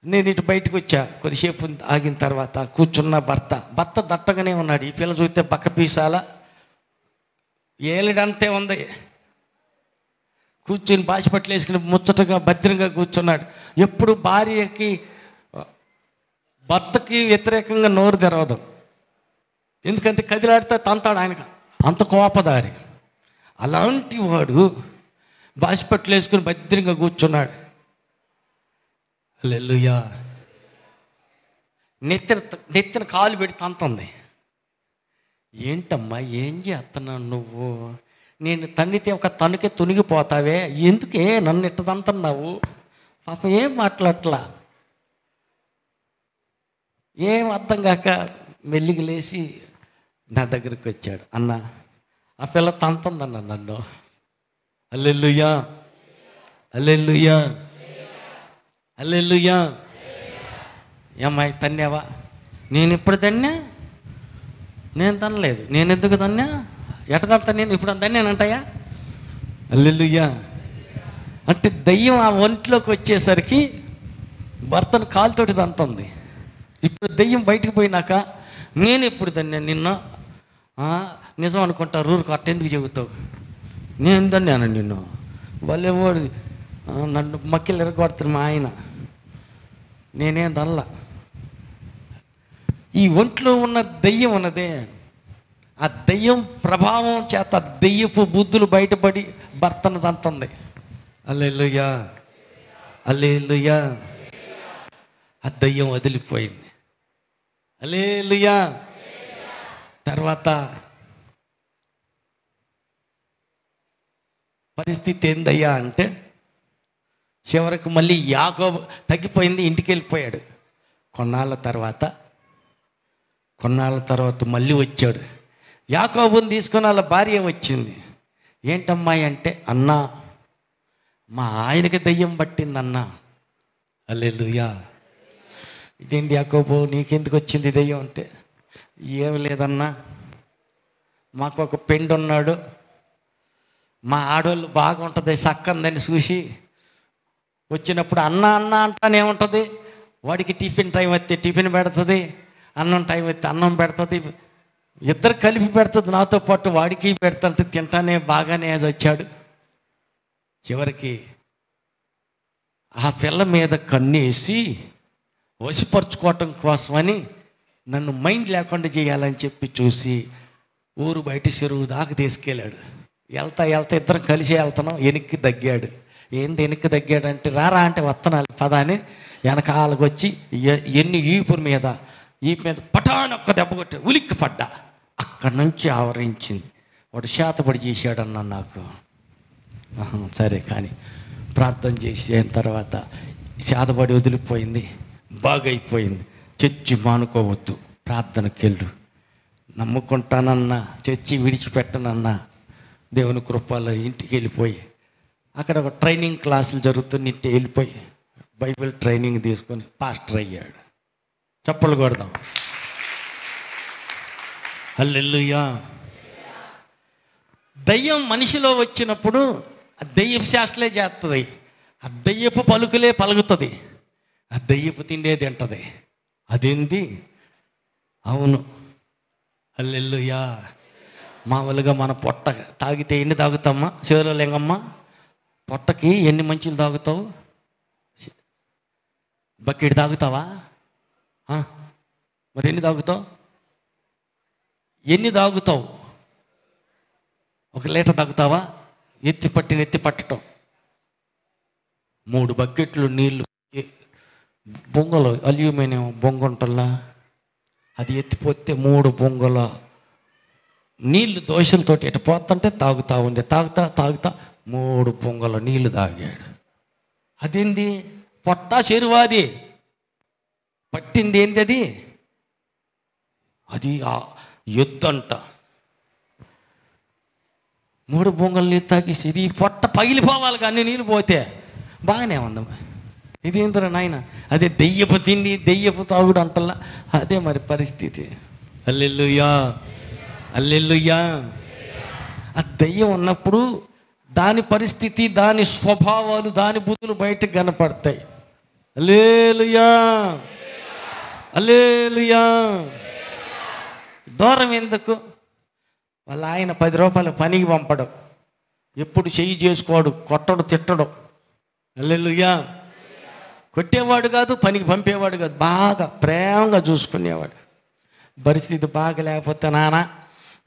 నేను ఇటు బయటకు వచ్చా. కొద్దిసేపు ఆగిన తర్వాత కూర్చున్న భర్త దట్టగానే ఉన్నాడు. ఈ పిల్ల చూస్తే బక్క పీసాల ఏలిడంతే ఉంది. కూర్చుని బాసిపట్లు వేసుకుని ముచ్చటగా భద్రంగా కూర్చున్నాడు. ఎప్పుడు భార్యకి భర్తకి వ్యతిరేకంగా నోరు తెరవదు, ఎందుకంటే కదిలాడితే తంతాడు ఆయనకు, అంత కోపదారి. అలాంటి వాడు బాసిపట్లు వేసుకుని భద్రంగా కూర్చున్నాడు. హల్లెలూయా. నెత్తిన కాలు పెట్టి తంతుంది. ఏంటమ్మా ఏం చేస్తున్నావు నువ్వు? నేను తన్నితే ఒక తనుకే తునిగిపోతావే, ఎందుకే నన్ను ఇట్టదంటున్నావు? పాపం ఏం మాట్లాడట్లా, ఏం అర్థం కాక మెల్లిగి లేచి నా దగ్గరికి వచ్చాడు. అన్న, ఆ పిల్ల తంతుందన్న నన్ను. హల్లెలూయా, హల్లెలూయా, హల్లెలూయా. ఏమ్మాయి తన్నావా? నేను ఇప్పుడు తన్నా? నేను తనలేదు. నేను ఎందుకు తన్నా? ఎటదంతా నేను ఇప్పుడు తన్నానంటాయా? హల్లెలూయా. అంటే దయ్యం ఆ ఒంట్లోకి వచ్చేసరికి భర్తను కాలుతోటి తంతుంది. ఇప్పుడు దెయ్యం బయటకు పోయినాక నేను ఎప్పుడు తన్నా నిన్న? నిజం అనుకుంటా, రూరుకు అట్టెందుకు చెబుతావు? నేను తన్నాను నిన్ను. వాళ్ళేవాడు నన్ను మక్కిలు ఎరగొడుతున్న మా ఆయన. నేనేం తనలా. ఈ ఒంట్లో ఉన్న దెయ్యం ఉన్నదే, ఆ దెయ్యం ప్రభావం చేత దెయ్యపు బుద్ధులు బయటపడి భర్తను తంతుంది. హల్లెలూయా, హల్లెలూయా. ఆ దెయ్యం వదిలిపోయింది. హల్లెలూయా. తర్వాత పరిస్థితి ఏందయ్యా అంటే, చివరికి మళ్ళీ యాకోబు తగ్గిపోయింది, ఇంటికి వెళ్ళిపోయాడు. కొన్నాళ్ళ తర్వాత మళ్ళీ వచ్చాడు. యాకోబుని తీసుకుని వాళ్ళ భార్య వచ్చింది. ఏంటమ్మాయి అంటే, అన్నా మా ఆయనకి దయ్యం పట్టిందన్నా. హల్లెలూయా. ఇదేంటి యాకోబు, నీకెందుకు వచ్చింది దయ్యం అంటే, ఏం లేదన్నా, మాకు ఒక పెండు ఉన్నాడు, మా ఆడవాళ్ళు బాగుంటుంది సక్కందని చూసి వచ్చినప్పుడు అన్న అన్న అంటానే ఉంటుంది. వాడికి టిఫిన్ టైం వస్తే టిఫిన్ పెడుతుంది, అన్నం టైం వస్తే అన్నం పెడుతుంది, ఇద్దరు కలిపి పెడుతుంది. నాతో పాటు వాడికి పెడుతుంది. తింటానే బాగానే వచ్చాడు. చివరికి ఆ పిల్ల మీద కన్నేసి వశపరుచుకోవటం కోసమని నన్ను మైండ్ లేకుండా చేయాలని చెప్పి చూసి ఊరు బయట చెరువు దాకా తీసుకెళ్ళాడు. వెళ్తా ఇద్దరం కలిసి వెళ్తున్నాం. వెనక్కి తగ్గాడు. ఏంది వెనక్కి తగ్గాడంటే, రారా అంటే వత్తనాలు పద అని వెనకాలకు వచ్చి ఈపు మీద పటానొక్క దెబ్బ కొట్టి ఉలిక్కి పడ్డా. అక్కడి నుంచి ఆవరించింది. వాడు శాతపడి చేశాడన్నా నాకు. సరే కానీ ప్రార్థన చేసిన తర్వాత శాతపడి వదిలిపోయింది, బాగైపోయింది. చర్చి మానుకోవద్దు, ప్రార్థనకి వెళ్ళు. నమ్ముకుంటానన్నా, చర్చి విడిచిపెట్టనన్నా, దేవుని కృపలో ఇంటికి వెళ్ళిపోయి అక్కడ ఒక ట్రైనింగ్ క్లాసులు జరుగుతుంది. ఇంటికి వెళ్ళిపోయి బైబిల్ ట్రైనింగ్ తీసుకొని పాస్టర్ అయ్యాడు. చప్పలు కొడదాం. హల్లెలూయా. దయ్యం మనిషిలో వచ్చినప్పుడు ఆ దయ్యపు శాస్త్రలే చేస్తుంది, ఆ దయ్యపు పలుకులే పలుకుతుంది, ఆ దయ్యపు తిండే తింటుంది. అదేంది? అవును, హల్లెలూయా. మామూలుగా మన పొట్ట తాగితే ఎన్ని తాగుతామ్మా? శివలింగమ్మ, పొట్టకి ఎన్ని మంచులు తాగుతావు? బకెట్ తాగుతావా? మరి ఎన్ని తాగుతావు? ఒక లీటర్ తాగుతావా? ఎత్తి పట్టటం. 3 బకెట్లు నీళ్ళు, బొంగలు, అల్యూమినియం బొంగ ఉంటల్లా, అది ఎత్తిపోతే 3 బొంగల నీళ్ళు దోశలతోటి ఎటు పోతుంటే తాగుతా 3 బొంగల నీళ్లు తాగాడు. అదేంది? పొట్ట చెరువాది పట్టింది. ఏంది అది? అది ఎద్దంట. 3 బొంగలు నీళ్ళు తాగేసి ఈ పొట్ట పగిలిపోవాలి కానీ నీళ్ళు పోతే బాగానే ఉందాం. ఇది ఏంటరా నాయన? అదే దెయ్యపు తిండి, దెయ్యపు తాగుడు అంటల్లా, అదే మరి పరిస్థితి. హల్లెలూయా, హల్లెలూయా. ఆ దెయ్యం ఉన్నప్పుడు దాని పరిస్థితి, దాని స్వభావాలు, దాని బుద్ధులు బయటకు కనపడతాయి. హల్లెలూయా, హల్లెలూయా. దూరం ఎందుకు? వాళ్ళ ఆయన 10 రూపాయలు పనికి పంపడం, ఎప్పుడు చెయ్యి చేసుకోడు, కొట్టడు, తిట్టడు. హల్లెలూయా. కొట్టేవాడు కాదు, పనికి పంపేవాడు కాదు, బాగా ప్రేమగా చూసుకునేవాడు. పరిస్థితి బాగా లేకపోతే, నాన్న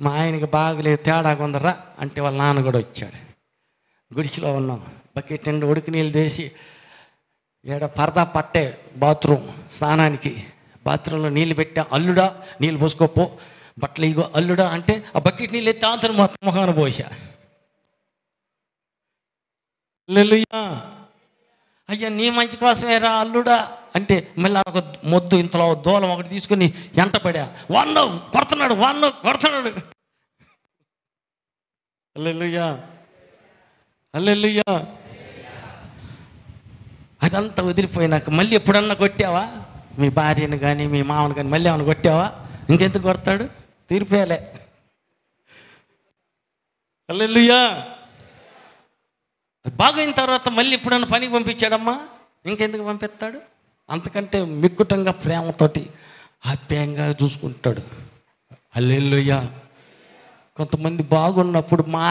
మా ఆయనకి బాగలేదు, తేడాగా ఉందరా అంటే వాళ్ళ నాన్న కూడా వచ్చాడు. గుడిచిలో ఉన్నాం, బకెట్ నిండి ఉడికి నీళ్ళు తీసి పరదా పట్టే బాత్రూమ్ స్నానానికి, బాత్రూంలో నీళ్ళు పెట్టా. అల్లుడా నీళ్ళు పోసుకోపో, బట్టలు ఇగో అల్లుడా అంటే ఆ బకెట్ నీళ్ళు ఎత్తి ఆంతరం మొఖాన పోసా. హల్లెలూయా. అయ్యా నీ మంచి కోసమేరా అల్లుడా అంటే మళ్ళీ ఒక మొద్దు ఇంతలో దూలం ఒకటి తీసుకుని ఎంటపడా వాన్నో కొడుతున్నాడు హల్లెలూయా, హల్లెలూయా. అదంతా వదిలిపోయినాక మళ్ళీ ఎప్పుడన్నా కొట్టావా మీ భార్యను కానీ మీ మామను కానీ మళ్ళీ ఏమైనా కొట్టావా? ఇంకెందుకు కొడతాడు? తీరిపోయాలే. హల్లెలూయా. బాగైన తర్వాత మళ్ళీ ఎప్పుడన్నా పనికి పంపించాడమ్మా, ఇంకెందుకు పంపిస్తాడు? అంతకంటే మిక్కుటంగా ప్రేమతోటి ఆప్యాయంగా చూసుకుంటాడు. హల్లెలూయా. కొంతమంది బాగున్నప్పుడు మా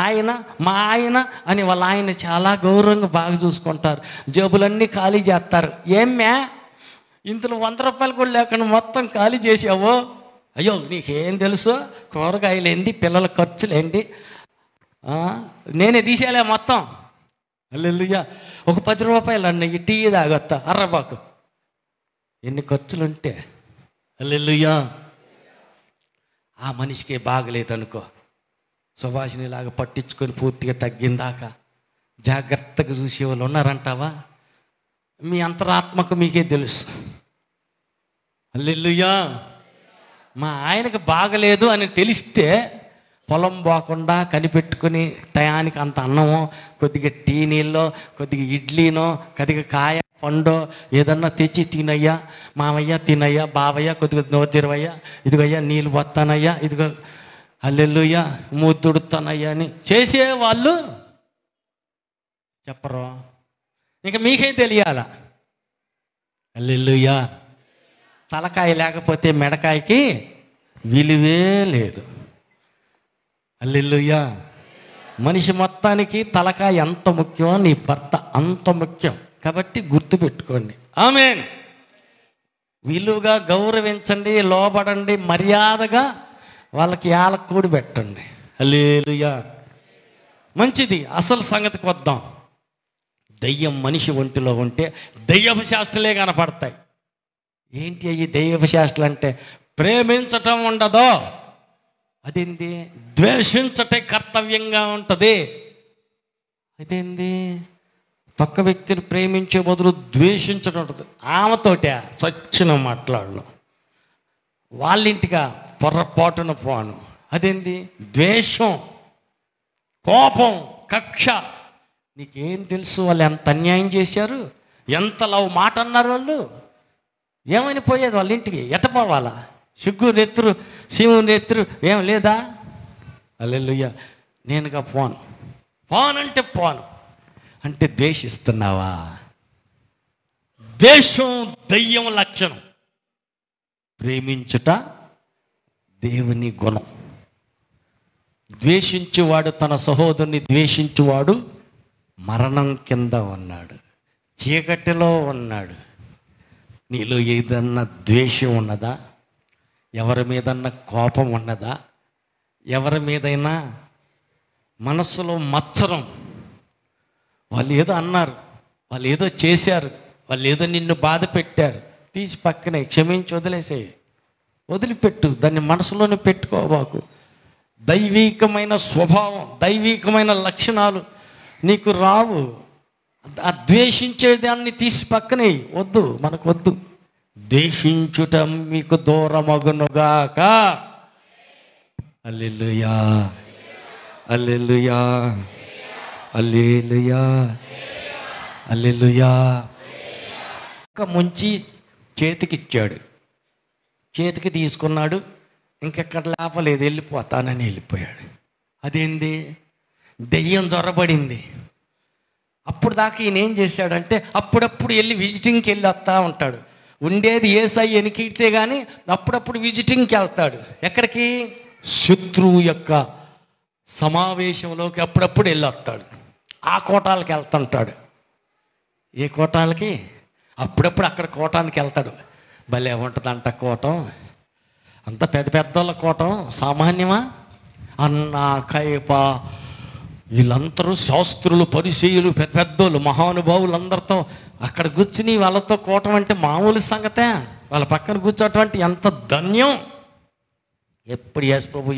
ఆయన అని వాళ్ళ ఆయన చాలా గౌరవంగా బాగా చూసుకుంటారు, జేబులన్నీ ఖాళీ చేస్తారు. ఏమ్యా ఇందులో 100 రూపాయలు కూడా లేకుండా మొత్తం ఖాళీ చేసావు? అయ్యో నీకేం తెలుసు, కూరగాయలు ఏంటి, పిల్లల ఖర్చులు ఏంటి, నేనే తీసేలే మొత్తం. హల్లెలూయా. ఒక 10 రూపాయలు అన్నయ్య టీ తాగొత్తా అర్రబాకు, ఎన్ని ఖర్చులుంటే. హల్లెలూయా. ఆ మనిషికి బాగలేదనుకో, సుభాషినిలాగా పట్టించుకొని పూర్తిగా తగ్గిందాకా జాగ్రత్తగా చూసేవాళ్ళు ఉన్నారంటావా? మీ అంతరాత్మకు మీకే తెలుసు. హల్లెలూయా. మా ఆయనకు బాగలేదు అని తెలిస్తే పొలం పోకుండా కనిపెట్టుకుని టయానికి అంత అన్నమో, కొద్దిగా టీ నీళ్ళో, కొద్దిగా ఇడ్లీనో, కొద్దిగా కాయ పండో ఏదన్నా తెచ్చి తినయ్యా, మామయ్య తినయ్యా, బావయ్య కొద్దిగా నోతిరవయ్యా, ఇదిగయ్యా నీళ్ళు పోతానయ్యా, ఇదిగో హల్లెలూయా ముద్దుడుతానయ్యా అని చేసేవాళ్ళు చెప్పరు. ఇంకా మీకే తెలియాల. హల్లెలూయా. తలకాయ లేకపోతే మెడకాయకి విలువే లేదు. హల్లెలూయా. మనిషి మొత్తానికి తలకాయ ఎంత ముఖ్యమో నీ భర్త అంత ముఖ్యం. కాబట్టి గుర్తుపెట్టుకోండి. ఆమేన్. విలువగా గౌరవించండి, లోబడండి, మర్యాదగా వాళ్ళకి యాలకూడి పెట్టండి. హల్లెలూయా. మంచిది. అసలు సంగతికి వద్దాం. దయ్యం మనిషి ఒంటిలో ఉంటే దయ్యపు శాస్త్రాలే కనపడతాయి. ఏంటి అయ్యి దయ్యపు శాస్త్రాలు అంటే? ప్రేమించటం ఉండదో, అదేంది? ద్వేషించటే కర్తవ్యంగా ఉంటుంది. అదేంది? పక్క వ్యక్తిని ప్రేమించే బదులు ద్వేషించడం ఉంటుంది. ఆమెతోటే సచ్చిన మాట్లాడను, వాళ్ళింటిగా పొర్రపాటున పోను. అదేంది? ద్వేషం, కోపం, కక్ష. నీకేం తెలుసు వాళ్ళు ఎంత అన్యాయం చేశారు, ఎంత లవ్ మాట అన్నారు వాళ్ళు? ఏమని పోయేది వాళ్ళ ఇంటికి? ఎట్టపోవాలా? సిగ్గు నెత్తురు సీము నెత్తురు ఏం లేదా? హల్లెలూయా. నేనుగా పోనంటే పోను అంటే ద్వేషిస్తున్నావా? ద్వేషం దయ్యం లక్షణం. ప్రేమించుట దేవుని గుణం. ద్వేషించువాడు తన సహోదరుని ద్వేషించువాడు మరణం కింద ఉన్నాడు, చీకటిలో ఉన్నాడు. నీలో ఏదన్నా ద్వేషం ఉన్నదా? ఎవరి మీదన్నా కోపం ఉన్నదా? ఎవరి మీదైనా మనస్సులో మత్సరం, వాళ్ళు ఏదో అన్నారు, వాళ్ళు ఏదో చేశారు, వాళ్ళు ఏదో నిన్ను బాధ పెట్టారు, తీసి పక్కనే క్షమించి వదిలేసేయి. వదిలిపెట్టు, దాన్ని మనసులోనే పెట్టుకోబాకు. దైవికమైన స్వభావం, దైవికమైన లక్షణాలు నీకు రావు. ఆ ద్వేషించే దాన్ని తీసి పక్కనే వద్దు, మనకు వద్దు. ద్వేషించుటం మీకు దూరమగునుగాక. హల్లెలూయా, హల్లెలూయా, హల్లెలూయా, హల్లెలూయా. ఒక ముంచి చేతికిచ్చాడు, చేతికి తీసుకున్నాడు, ఇంకెక్కడ లేపలేదు, వెళ్ళిపోతానని వెళ్ళిపోయాడు. అదేంది? దెయ్యం దొరబడింది. అప్పుడు దాకా ఈయన ఏం చేశాడంటే అప్పుడప్పుడు వెళ్ళి విజిటింగ్కి వెళ్ళి వస్తూ ఉంటాడు. ఉండేది యేసయ్య ఎనికితే కానీ అప్పుడప్పుడు విజిటింగ్కి వెళ్తాడు. ఎక్కడికి? శత్రువు యొక్క సమావేశంలోకి అప్పుడప్పుడు వెళ్ళి వస్తాడు. ఆ కోటాలకి వెళ్తుంటాడు. ఏ కోటాలకి? అప్పుడప్పుడు అక్కడ కోటానికి వెళ్తాడు. భలే ఉంటుందంట కోటం. అంత పెద్ద పెద్దోళ్ళ కోటం సామాన్యమా? అన్న కైప వీళ్ళందరూ శాస్త్రులు, పరిచయులు, పెద్ద పెద్దోళ్ళు, మహానుభావులు అందరితో అక్కడ కూర్చుని వాళ్ళతో కోటం అంటే మామూలు సంగతే. వాళ్ళ పక్కన కూర్చోటం అంటే ఎంత ధన్యం. ఎప్పుడు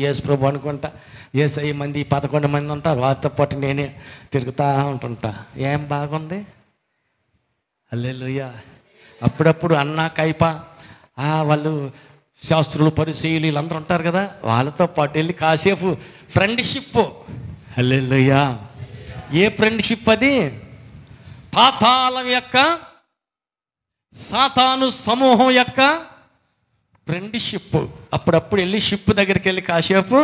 యేసు ప్రభు అనుకుంటా. యేసయ్య మంది 11 మంది ఉంటారు, వారితో పాటు నేనే తిరుగుతూ ఉంటుంటా. ఏం బాగుంది. హల్లెలూయా. అప్పుడప్పుడు అన్నా కైప వాళ్ళు శాస్త్రులు పరిచయులు వీళ్ళందరూ ఉంటారు కదా, వాళ్ళతో పాటు వెళ్ళి కాసేపు ఫ్రెండ్షిప్. హల్లెలూయా. ఏ ఫ్రెండ్షిప్ అది? పాతాళం యొక్క సాతాను సమూహం యొక్క ఫ్రెండ్షిప్. అప్పుడప్పుడు వెళ్ళి షిప్ దగ్గరికి వెళ్ళి కాసేపు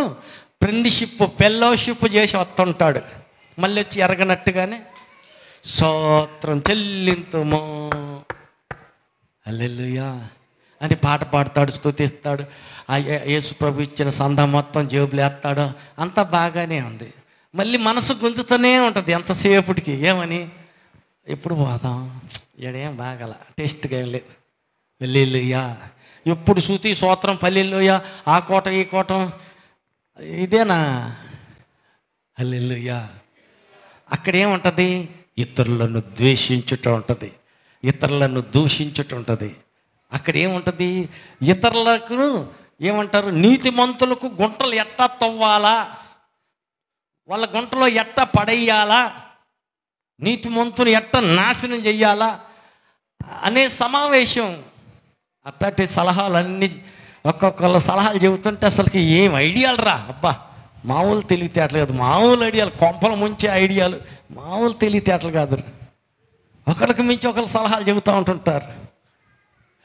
ఫ్రెండ్షిప్, ఫెలోషిప్ చేసి వస్తుంటాడు. మళ్ళీ వచ్చి ఎరగనట్టుగానే స్తోత్రం చెల్లింతుమో హల్లెలూయా అని పాట పాడతాడు, స్తుతిస్తాడు. ఆ యేసు ప్రభు ఇచ్చిన సందా మొత్తం జేబులు వేస్తాడు. అంతా బాగానే ఉంది. మళ్ళీ మనసు గుంజుతూనే ఉంటుంది ఎంతసేపటికి. ఏమని? ఎప్పుడు పోదాం, ఈడేం బాగల, టేస్ట్గా ఏం లేదు. హల్లెలూయా. ఎప్పుడు శృతి స్తోత్రం పల్లెల్లోయా, ఆ కోట ఈ కోటం, ఇదేనా? హల్లెలూయా. అక్కడేముంటుంది? ఇతరులను ద్వేషించుట ఉంటుంది, ఇతరులను దూషించుట ఉంటుంది. అక్కడ ఏముంటుంది? ఇతరులకు ఏమంటారు? నీతిమంతులకు గుంటలు ఎట్టా తవ్వాలా, వాళ్ళ గుంటలో ఎట్టా పడేయాలా, నీతిమంతుని ఎట్టా నాశనం చెయ్యాలా అనే సమావేశం. అట్లాంటి సలహాలన్నీ ఒక్కొక్కళ్ళ సలహాలు చెబుతుంటే అసలుకి ఏం ఐడియాలు రా అబ్బా, మామూలు తెలివితేటలు కాదు, మామూలు ఐడియాలు, కొంపలు ముంచే ఐడియాలు, మామూలు తెలివితేటలు కాదు. ఒకరికి మించి ఒకరు సలహాలు చెబుతూ ఉంటుంటారు.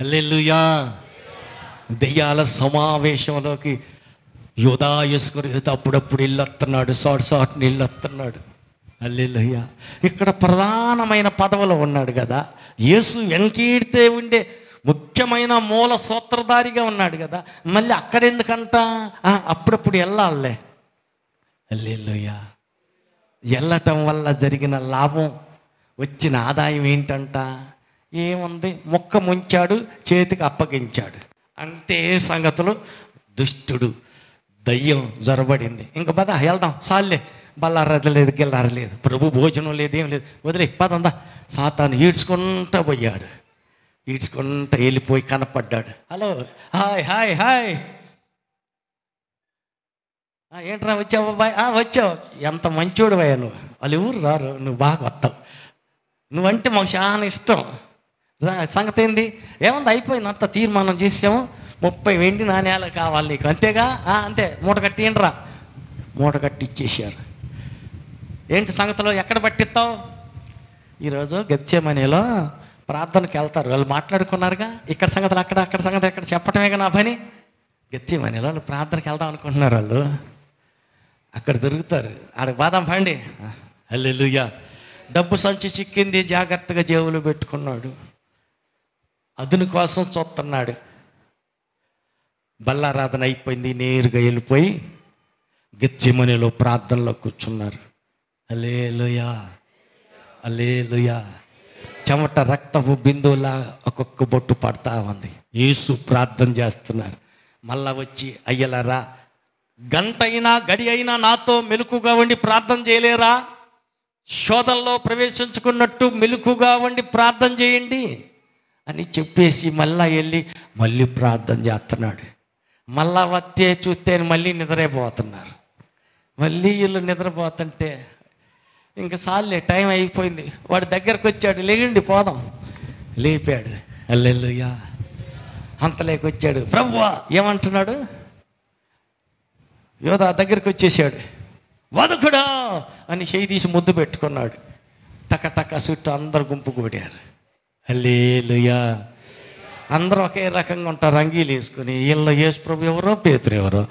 హల్లెలూయా. దెయ్యాల సమావేశంలోకి యోధా యేసుక్రీస్తు అప్పుడప్పుడు వెళ్ళొస్తున్నాడు, సాటుని వెళ్ళొస్తున్నాడు. హల్లెలూయా. ఇక్కడ ప్రధానమైన పదవిలో ఉన్నాడు కదా, యేసు వెంకీడితే ఉండే ముఖ్యమైన మూల సూత్రధారిగా ఉన్నాడు కదా, మళ్ళీ అక్కడెందుకంట? అప్పుడప్పుడు వెళ్ళాలే. హల్లెలూయా. వెళ్ళటం వల్ల జరిగిన లాభం, వచ్చిన ఆదాయం ఏంటంట? ఏముంది? ముక్క ముంచాడు, చేతికి అప్పగించాడు, అంతే సంగతులు. దుష్టుడు, దయ్యం జొరబడింది. ఇంక పద వెళ్దాం, సాల్లే, బల్లారలేదు గిల్లారలేదు, ప్రభు భోజనం లేదు, ఏం లేదు, వదిలే పదందా. సాతాను ఈడ్చుకుంటా పోయాడు, ఈడ్చుకుంటా వెళ్ళిపోయి కనపడ్డాడు. హలో, హాయ్ హాయ్ హాయ్, ఏంట్రా వచ్చావు బాయ్? వచ్చావు, ఎంత మంచోడు అయ్యా నువ్వు, వాళ్ళు ఎవరు రారు, నువ్వు బాగా వస్తావు, నువ్వంటే మాకు చాలా ఇష్టం రా. సంగతి ఏంది? ఏముంది? అయిపోయింది, అంత తీర్మానం చేసాము, 30 వెండి నాణ్యాలు కావాలి నీకు, అంతేగా? అంతే, మూట కట్టిండ్రా. మూట కట్టి ఇచ్చేసారు. ఏంటి సంగతిలో? ఎక్కడ పట్టిస్తావు? ఈరోజు గెత్సేమనీలో ప్రార్థనకి వెళ్తారు, వాళ్ళు మాట్లాడుకున్నారుగా, ఇక్కడ సంగతులు అక్కడ, అక్కడ సంగతి ఎక్కడ, చెప్పటమేగా నా పని. గెత్సేమనీలో వాళ్ళు ప్రార్థనకి వెళ్దాం అనుకుంటున్నారు, వాళ్ళు అక్కడ దొరుకుతారు, ఆడకు బాదాం పండి. హల్లెలూయా. డబ్బు సంచి చిక్కింది, జాగ్రత్తగా జేబులో పెట్టుకున్నాడు, అదుని కోసం చూస్తున్నాడు. బల్లారాధన అయిపోయింది, నేరుగా వెళ్ళిపోయి గెత్సేమనీలో ప్రార్థనలో కూర్చున్నారు. హల్లెలూయా, హల్లెలూయా. చెమట రక్తపు బిందువులా ఒక్కొక్క బొట్టు పడతా ఉంది. యేసు ప్రార్థన చేస్తున్నారు. మళ్ళా వచ్చి, అయ్యలారా, గంట అయినా గడి అయినా నాతో మెలకుగా ఉండి ప్రార్థన చేయలేరా? శోధనలో ప్రవేశించుకున్నట్టు మెలకుగా ఉండి ప్రార్థన చేయండి అని చెప్పేసి మళ్ళా వెళ్ళి మళ్ళీ ప్రార్థన చేస్తున్నాడు. మళ్ళా వస్తే చూస్తే మళ్ళీ నిద్రైపోతున్నారు. మళ్ళీ వీళ్ళు నిద్రపోతుంటే ఇంకా సార్లే, టైం అయిపోయింది. వాడి దగ్గరకు వచ్చాడు, లేండి పోదాం, లేపాడు. హల్లెలూయా. అంతలేకి వచ్చాడు. ప్రభువా ఏమంటున్నాడు? యోధా దగ్గరికి వచ్చేసాడు. వదకుడా అని చేయి తీసి ముద్దు పెట్టుకున్నాడు. టక చుట్టూ అందరు గుంపు కూడారు. హల్లెలూయా. అందరూ ఒకే రకంగా ఉంటారు, అంగీలు వేసుకుని. వీళ్ళు యేసు ప్రభు ఎవరో, పేతురు ఎవరో,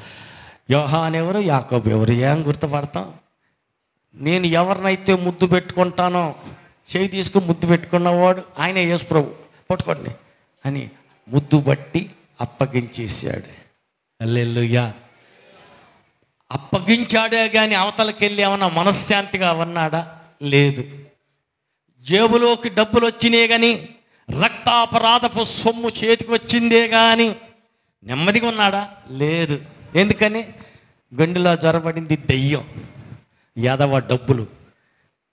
యోహాన్ ఎవరో, యాకోబు ఎవరు, ఏం గుర్తుపడతాం? నేను ఎవరినైతే ముద్దు పెట్టుకుంటానో, చేయి తీసుకుని ముద్దు పెట్టుకున్నవాడు ఆయనే యేసు ప్రభు, పట్టుకోండి అని ముద్దు బట్టి అప్పగించేసాడు. హల్లెలూయా. అప్పగించాడే కానీ అవతలకి వెళ్ళి ఏమన్నా మనశ్శాంతిగా ఉన్నాడా? లేదు. జేబులోకి డబ్బులు వచ్చినాయి కానీ, రక్తాపరాధపు సొమ్ము చేతికి వచ్చిందే కానీ నెమ్మదిగా ఉన్నాడా? లేదు. ఎందుకని? గండిలో జొరబడింది దెయ్యం, యాదవ డబ్బులు.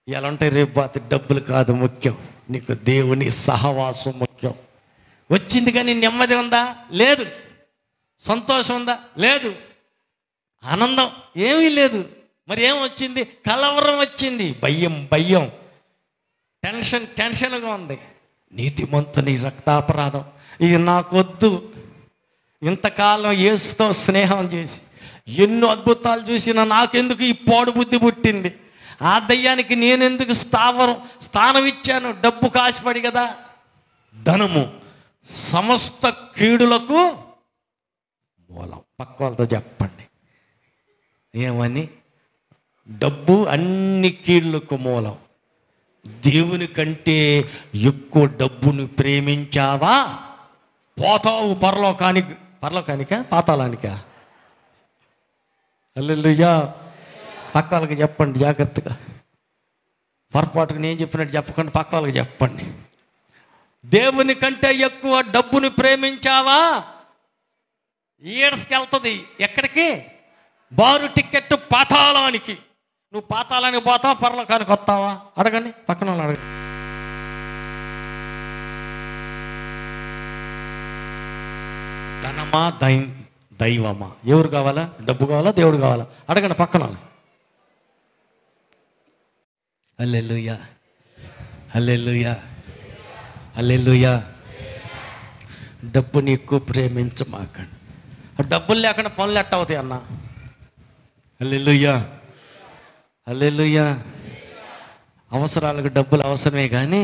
ఎలా ఉంటాయి రేపు? డబ్బులు కాదు ముఖ్యం, నీకు దేవుని సహవాసం ముఖ్యం. వచ్చింది కానీ నెమ్మది ఉందా? లేదు. సంతోషం ఉందా? లేదు. ఆనందం ఏమీ లేదు. మరి ఏం వచ్చింది? కలవరం వచ్చింది, భయం, టెన్షన్గా ఉంది. నీతిమంతుని రక్తాపరాధం ఇది నాకొద్దు. ఇంతకాలం యేసుతో స్నేహం చేసి ఎన్నో అద్భుతాలు చూసిన నాకెందుకు ఈ పోడు బుద్ధి పుట్టింది? ఆ దయ్యానికి నేనెందుకు స్థానం ఇచ్చాను? డబ్బు కాసిపడి కదా. ధనము సమస్త కీడులకు మూలం. పక్క వాళ్ళతో చెప్పండి ఏమని? డబ్బు అన్ని కీడులకు మూలం. దేవుని కంటే ఎక్కువ డబ్బును ప్రేమించావా పోతావు పరలోకానికా పాతాళానికా? హల్లెలూయా. పక్క వాళ్ళకి చెప్పండి జాగ్రత్తగా. పొరపాటుకు నేను చెప్పినట్టు చెప్పకుండా పక్క వాళ్ళకి చెప్పండి. దేవుని కంటే ఎక్కువ డబ్బును ప్రేమించావా ఈడ్స్కి వెళ్తుంది. ఎక్కడికి? బారు టికెట్ పాతాళానికి. నువ్వు పాతాళానికి పోతావా పరలోకానికి వస్తావా? అడగండి పక్కన వాళ్ళు అడగండి. ధనమా దైవమా? ఎవరు కావాలా? డబ్బు కావాలా దేవుడు కావాలా? అడగండి పక్కన వాళ్ళు. హల్లెలూయా, హల్లెలూయా, హల్లెలూయా. డబ్బుని ఎక్కువ ప్రేమించమాకండి. డబ్బులు లేకుండా పనులు ఎట్ట అవుతాయి అన్న? హల్లెలూయా, హల్లెలూయా. అవసరాలకు డబ్బులు అవసరమే కానీ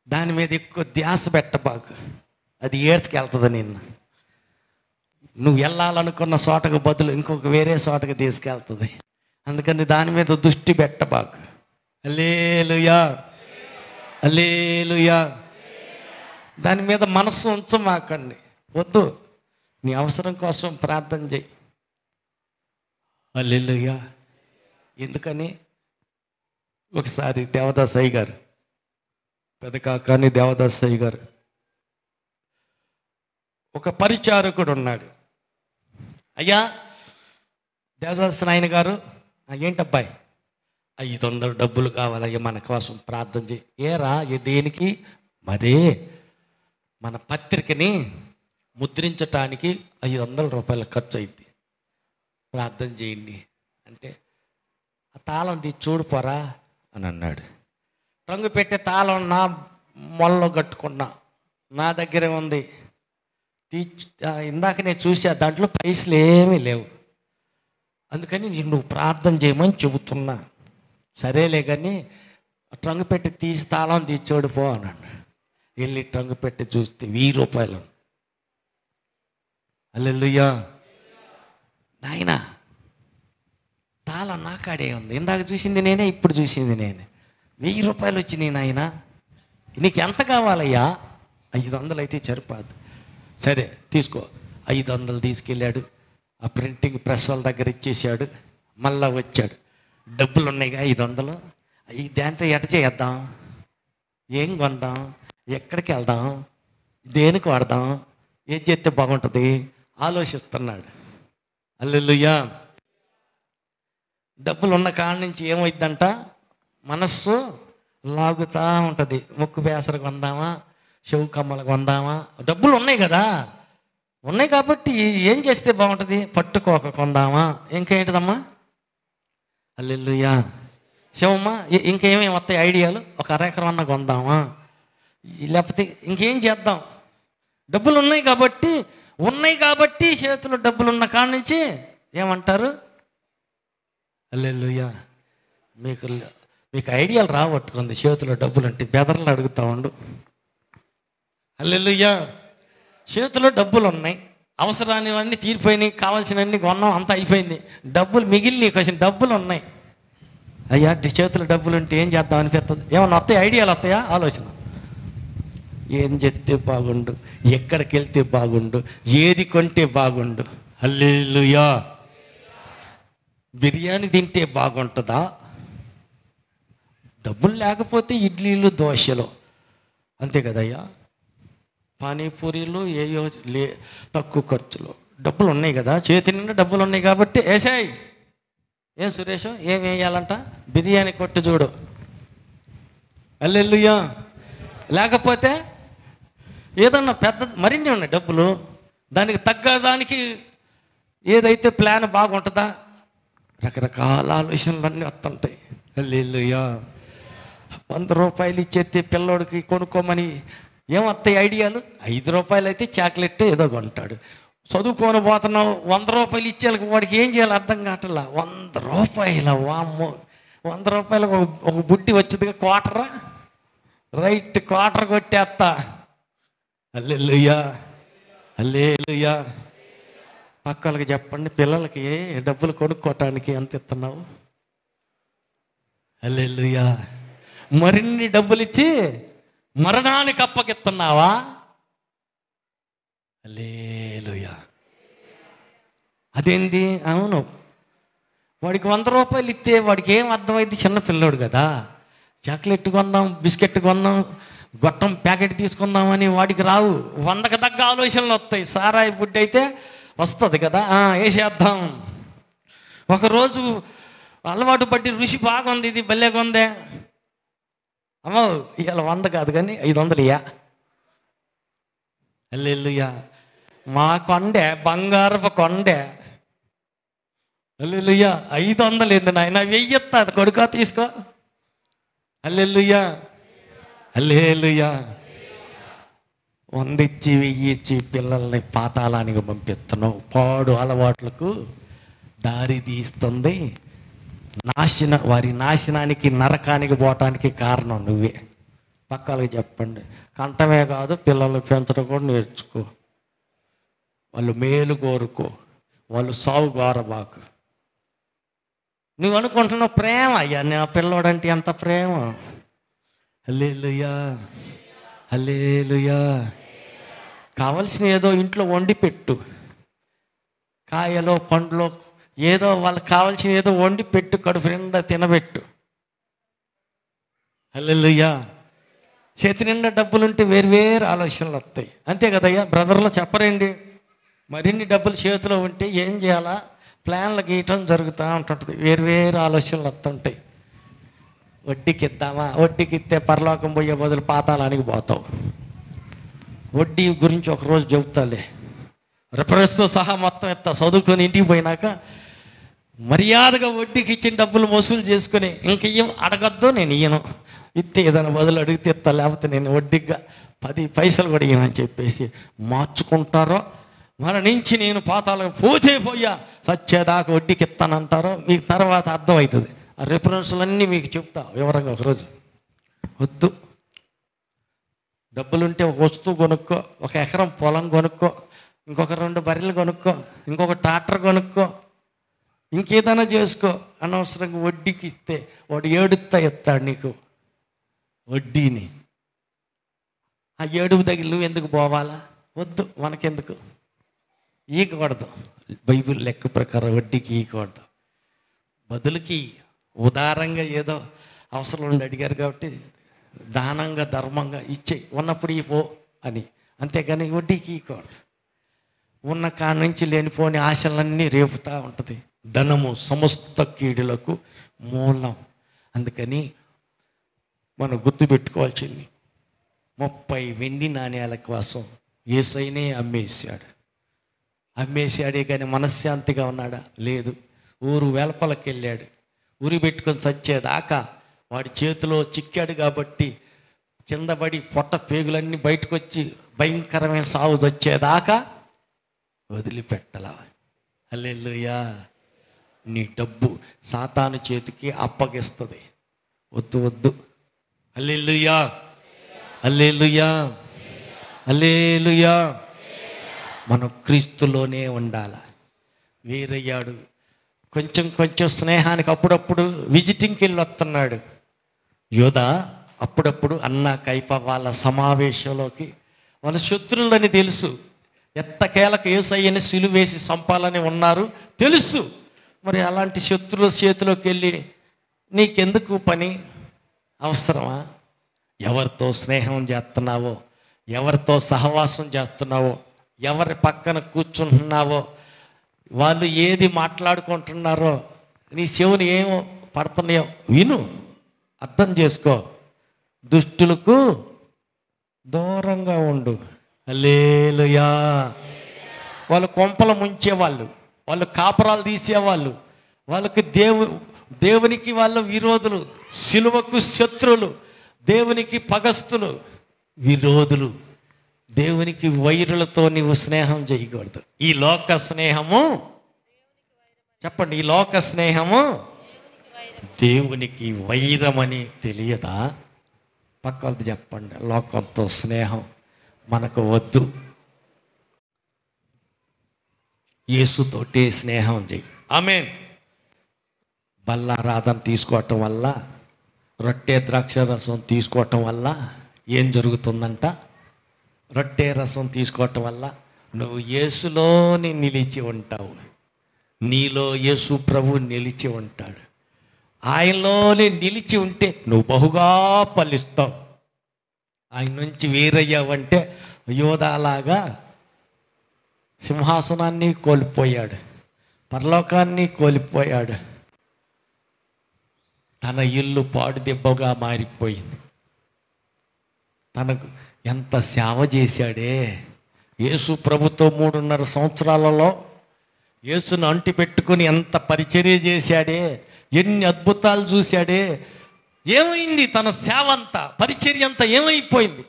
దాని మీద ఎక్కువ ధ్యాస పెట్టబాకు. అది ఏడ్చుకెళ్తుంది నిన్ను. నువ్వు వెళ్ళాలనుకున్న చోటకు బదులు ఇంకొక వేరే చోటకు తీసుకెళ్తుంది. అందుకని దాని మీద దృష్టి పెట్టబాకు. హల్లెలూయా, హల్లెలూయా. దాని మీద మనస్సు ఉంచమాకండి. వద్దు. నీ అవసరం కోసం ప్రార్థన చేయి. హల్లెలూయా. ఎందుకని? ఒకసారి దేవదాసయ్య గారు, పెద్ద కాకాని దేవదాసయ్య గారు, ఒక పరిచారకుడు ఉన్నాడు. అయ్యా దేవదాస నాయన గారు, ఏంటబ్బాయి 500 డబ్బులు కావాలయ్యా మన కోసం ప్రార్థన చేయి. ఏరా దేనికి? మరే మన పత్రికని ముద్రించటానికి 500 రూపాయలు ఖర్చు అయింది, ప్రార్థన చేయండి అంటే, ఆ తాళం తీసి చూడుపోరా అని అన్నాడు. రంగు పెట్టే తాళం నా మొల్లో కట్టుకున్నా, నా దగ్గరే ఉంది. ఇందాక నేను చూసా, దాంట్లో పైసలు ఏమీ లేవు. అందుకని నువ్వు ప్రార్థన చేయమని చెబుతున్నా. సరేలే కానీ ట్రంగు పెట్టి తీసి తాళం తీసి చూడిపో అన్నాడు. వెళ్ళి ట్రంగు పెట్టి చూస్తే 1000 రూపాయలు. హల్లెలూయా. నాయనా తాళం నా కాడే ఉంది, ఇందాక చూసింది నేనే, ఇప్పుడు చూసింది నేనే. 1000 రూపాయలు వచ్చినాయి నాయన, నీకు ఎంత కావాలయ్యా? 500 అయితే సరిపోదు. సరే తీసుకో. 500 తీసుకెళ్ళాడు. ఆ ప్రింటింగ్ ప్రెస్ వాళ్ళ దగ్గర ఇచ్చేసాడు. మళ్ళా వచ్చాడు. డబ్బులు ఉన్నాయిగా 500. దాంతో ఎట చేద్దాం? ఏం కొందాం? ఎక్కడికి వెళ్దాం? దేనికి వాడదాం? ఏం చేస్తే బాగుంటుంది ఆలోచిస్తున్నాడు. హల్లెలూయా. డబ్బులు ఉన్న కాడ నుంచి ఏమైందంట, మనస్సు లాగుతూ ఉంటుంది. ముక్కు బేసర కొందామా, చెవు కమ్మలు కొందామా? డబ్బులు ఉన్నాయి కదా, ఉన్నాయి కాబట్టి ఏం చేస్తే బాగుంటుంది? పట్టుకోక కొందామా? ఇంకేంటిదమ్మా? హల్లెలూయా. శివమ్మ ఇంకేమేమి వస్తాయి ఐడియాలు? ఒక అరెకరం అన్న కొందామా? లేకపోతే ఇంకేం చేద్దాం? డబ్బులు ఉన్నాయి కాబట్టి చేతిలో డబ్బులు ఉన్న కాడ నుంచి ఏమంటారు? హల్లెలూయా. మీకు ఐడియాలు రావట్టుకుంది. చేతిలో డబ్బులు అంటే బెదర్లు అడుగుతా ఉండు. హల్లెలూయా. చేతిలో డబ్బులు ఉన్నాయి, అవసరానివన్నీ తీరిపోయినాయి, కావాల్సినవన్నీ కొన్నాం, అంతా అయిపోయింది. డబ్బులు మిగిలిన కొంచెం డబ్బులు ఉన్నాయి. అయ్యా చేతిలో డబ్బులు ఉంటే ఏం చేద్దాం అనిపిస్తుంది. ఏమన్నా వస్తాయి? ఐడియాలు వస్తాయా? ఆలోచన. ఏం చెప్తే బాగుండు, ఎక్కడికి వెళ్తే బాగుండు, ఏది కొంటే బాగుండు. హల్లెలూయా. బిర్యానీ తింటే బాగుంటుందా? డబ్బులు లేకపోతే ఇడ్లీలు దోశలు అంతే కదయ్యా. పానీపూరీలు ఏయో తక్కువ ఖర్చులో. డబ్బులు ఉన్నాయి కదా, చేతి నిండా డబ్బులు ఉన్నాయి కాబట్టి వేసాయి. ఏం సురేష్ ఏం వేయాలంట? బిర్యానీ కొట్టు చూడు. హల్లెలూయా. లేకపోతే ఏదన్నా పెద్ద మరిన్ని ఉన్నాయి డబ్బులు, దానికి తగ్గదానికి ఏదైతే ప్లాన్ బాగుంటుందా, రకరకాల ఆలోచనలన్నీ వస్తుంటాయి. హల్లెలూయా. 100 రూపాయలు ఇచ్చేస్తే పిల్లోడికి కొనుక్కోమని ఏమొస్తాయి ఐడియాలు? 5 రూపాయలు అయితే చాక్లెట్ ఏదో కొంటాడు. చదువుకొని పోతున్నావు, 100 రూపాయలు ఇచ్చేళ్ళకి వాడికి ఏం చేయాలి అర్థం కావట్లా. 100 రూపాయల వామ్మో, 100 రూపాయలకు ఒక బుట్టి వచ్చిందిగా, క్వార్టరా, రైట్ క్వార్టర్ కొట్టేస్తా. హల్లెలూయా, హల్లెలూయా. పక్కలకి చెప్పండి, పిల్లలకి డబ్బులు కొనుక్కోవటానికి ఎంత ఇస్తున్నావు? హల్లెలూయా. మరిన్ని డబ్బులు ఇచ్చి మరణానికి అప్పగిస్తున్నావా? హల్లెలూయా. అదేంటి? అవును, వాడికి 100 రూపాయలు ఇస్తే వాడికి ఏం అర్థమైంది? చిన్న పిల్లోడు కదా. చాక్లెట్ కొందాం, బిస్కెట్ కొందాం, గొట్టం ప్యాకెట్ తీసుకుందామని వాడికి రావు. 100కి తగ్గ ఆలోచనలు వస్తాయి. సారాయి బుడ్డి అయితే వస్తుంది కదా, వేసేద్దాం. ఒకరోజు అలవాటు పట్టి రుచి బాగుంది, ఇది భలేగా ఉందే, అమ్మో ఇవాళ 100 కాదు కానీ 500 ఇయ్యా. హల్లెలూయా. మా కొండే బంగారపు కొండే. హల్లెలూయా. 500 ఏంది నాయన, 1000 ఇస్తా, కొడుకా తీసుకో. హల్లెలూయా, హల్లెలూయా. 100 ఇచ్చి 1000 ఇచ్చి పిల్లల్ని పాతాళానికి పంపిస్తున్నావు. పాడు అలవాట్లకు దారి తీస్తుంది. వారి నాశనానికి, నరకానికి పోవటానికి కారణం నువ్వే. పక్కలకి చెప్పండి, కంటమే కాదు పిల్లలు పెంచడం కూడా నేర్చుకో. వాళ్ళు మేలు కోరుకో, వాళ్ళు సాగు కోరబాకు. నువ్వు అనుకుంటున్నావు ప్రేమ, అయ్యా నా పిల్లోడంటే ఎంత ప్రేమ. హల్లెలూయా, హల్లెలూయా. కావలసిన ఏదో ఇంట్లో వండి పెట్టు, కాయలో పండ్లో ఏదో వాళ్ళకి కావాల్సిన ఏదో వండి పెట్టు, కడుపు నిండా తినబెట్టు. హల్లెలూయా. చేతి నిండా డబ్బులుంటే వేరు ఆలోచనలు వస్తాయి. అంతే కదయ్యా, బ్రదర్లో చెప్పరండి. మరిన్ని డబ్బులు చేతిలో ఉంటే ఏం చేయాలా ప్లాన్లు గీయటం జరుగుతూ ఉంటుంటుంది. వేరు ఆలోచనలు వస్తుంటాయి. వడ్డీకి ఇద్దామా, వడ్డీకి ఇస్తే పరలోకం పోయే బదులు పాతాళానికి పోతావు. వడ్డీ గురించి ఒకరోజు చెబుతాలే. రెఫరెన్స్తో సహా మొత్తం ఎత్తా. చదువుకొని ఇంటికి పోయినాక మర్యాదగా వడ్డీకి ఇచ్చిన డబ్బులు వసూలు చేసుకుని ఇంక అడగద్దు, నేను ఇయ్యను, ఇస్తే ఏదైనా బదులు అడిగితే ఇస్తా, లేకపోతే నేను వడ్డీగా 10 పైసలు కూడా ఇయ్యనని చెప్పేసి మార్చుకుంటారో. మన నుంచి నేను పాతాళం పోయా సచ్చేదాకా వడ్డీకి ఇస్తానంటారో మీకు తర్వాత అర్థమవుతుంది. ఆ రెఫరెన్స్లన్నీ మీకు చెప్తా వివరంగా ఒకరోజు. వద్దు, డబ్బులుంటే ఒక వస్తువు కొనుక్కో, 1 ఎకరం పొలం కొనుక్కో, ఇంకొక 2 బర్రెలు కొనుక్కో, ఇంకొక ట్రాక్టర్ కొనుక్కో, ఇంకేదైనా చేసుకో. అనవసరంగా వడ్డీకి ఇస్తే వాడు ఏడుస్తా ఇస్తాడు నీకు వడ్డీని. ఆ ఏడుపు దగ్గర నువ్వు ఎందుకు పోవాలా? వద్దు, మనకెందుకు, ఈకూడదు. బైబిల్ లెక్క ప్రకారం వడ్డీకి ఈకూడదు. బదులుకి ఉదారంగా ఏదో అవసరం ఉండి అడిగారు కాబట్టి దానంగా ధర్మంగా ఇచ్చే, ఉన్నప్పుడు పో అని. అంతేగాని వడ్డీకి ఈకూడదు. ఉన్న కాడి నుంచి లేనిపోని ఆశలన్నీ రేపుతూ ఉంటుంది. ధనము సమస్త కీడులకు మూలం. అందుకని మనం గుర్తుపెట్టుకోవాల్సింది, 30 వెండి నాణ్యాల కోసం యేసయ్యనే అమ్మేశాడే కానీ మనశ్శాంతిగా ఉన్నాడా? లేదు. ఊరు వెలపలకి వెళ్ళాడు. ఊరి పెట్టుకొని చచ్చేదాకా వాడి చేతిలో చిక్కాడు కాబట్టి కింద పడి పొట్ట పేగులన్నీ బయటకు వచ్చి భయంకరమైన సాగు చచ్చేదాకా వదిలిపెట్టలా. హల్లెలూయా. నీ డబ్బు సాతాను చేతికి అప్పగిస్తుంది. వద్దు. హల్లెలూయా, హల్లెలూయా, హల్లెలూయా. మనం క్రీస్తులోనే ఉండాల. వేరయ్యాడు. కొంచెం స్నేహానికి అప్పుడప్పుడు విజిటింగ్కి వెళ్ళి వస్తున్నాడు. యోధ అప్పుడప్పుడు అన్న కైప వాళ్ళ సమావేశంలోకి, వాళ్ళ శత్రువులని తెలుసు, ఎట్టకేలకు యేసయ్యని సిలువేసి చంపాలని ఉన్నారు తెలుసు. మరి అలాంటి శత్రువుల చేతిలోకి వెళ్ళి నీకెందుకు పని? అవసరమా? ఎవరితో స్నేహం చేస్తున్నావో, ఎవరితో సహవాసం చేస్తున్నావో, ఎవరి పక్కన కూర్చుంటున్నావో, వాళ్ళు ఏది మాట్లాడుకుంటున్నారో నీ చెవుని ఏమో పడుతున్నాయో విను, అర్థం చేసుకో. దుష్టులకు దూరంగా ఉండు. హల్లెలూయా. వాళ్ళు కొంపలు ముంచేవాళ్ళు, వాళ్ళు కాపురాలు తీసేవాళ్ళు, వాళ్ళకి దేవునికి వాళ్ళ విరోధులు, సిలువకు శత్రువులు, దేవునికి పగస్తులు, విరోధులు. దేవునికి వైరులతో నీవు స్నేహం చేయకూడదు. ఈ లోక స్నేహము, చెప్పండి, ఈ లోక స్నేహము దేవునికి వైరమని తెలియదా? పక్కలది చెప్పండి, లోకంతో స్నేహం మనకు వద్దు, యేసుతోటే స్నేహం చేయి. ఆమేన్. బల్లారాధన తీసుకోవటం వల్ల, రొట్టె ద్రాక్ష రసం తీసుకోవటం వల్ల ఏం జరుగుతుందంట? రొట్టె రసం తీసుకోవటం వల్ల నువ్వు యేసులోని నిలిచి ఉంటావు. నీలో యేసు ప్రభు నిలిచి ఉంటాడు. ఆయనలోనే నిలిచి ఉంటే నువ్వు బహుగా ఫలిస్తావు. ఆయన నుంచి వేరయ్యావంటే యోధాలాగా సింహాసనాన్ని కోల్పోయాడు, పరలోకాన్ని కోల్పోయాడు, తన ఇల్లు పాడు దెబ్బగా మారిపోయింది. తనకు ఎంత సేవ చేశాడే యేసు ప్రభుతో 3.5 సంవత్సరాలలో యేసును అంటి పెట్టుకుని ఎంత పరిచర్య చేశాడే, ఎన్ని అద్భుతాలు చూశాడే. ఏమైంది? తన సేవ అంతా, పరిచర్య అంతా ఏమైపోయింది?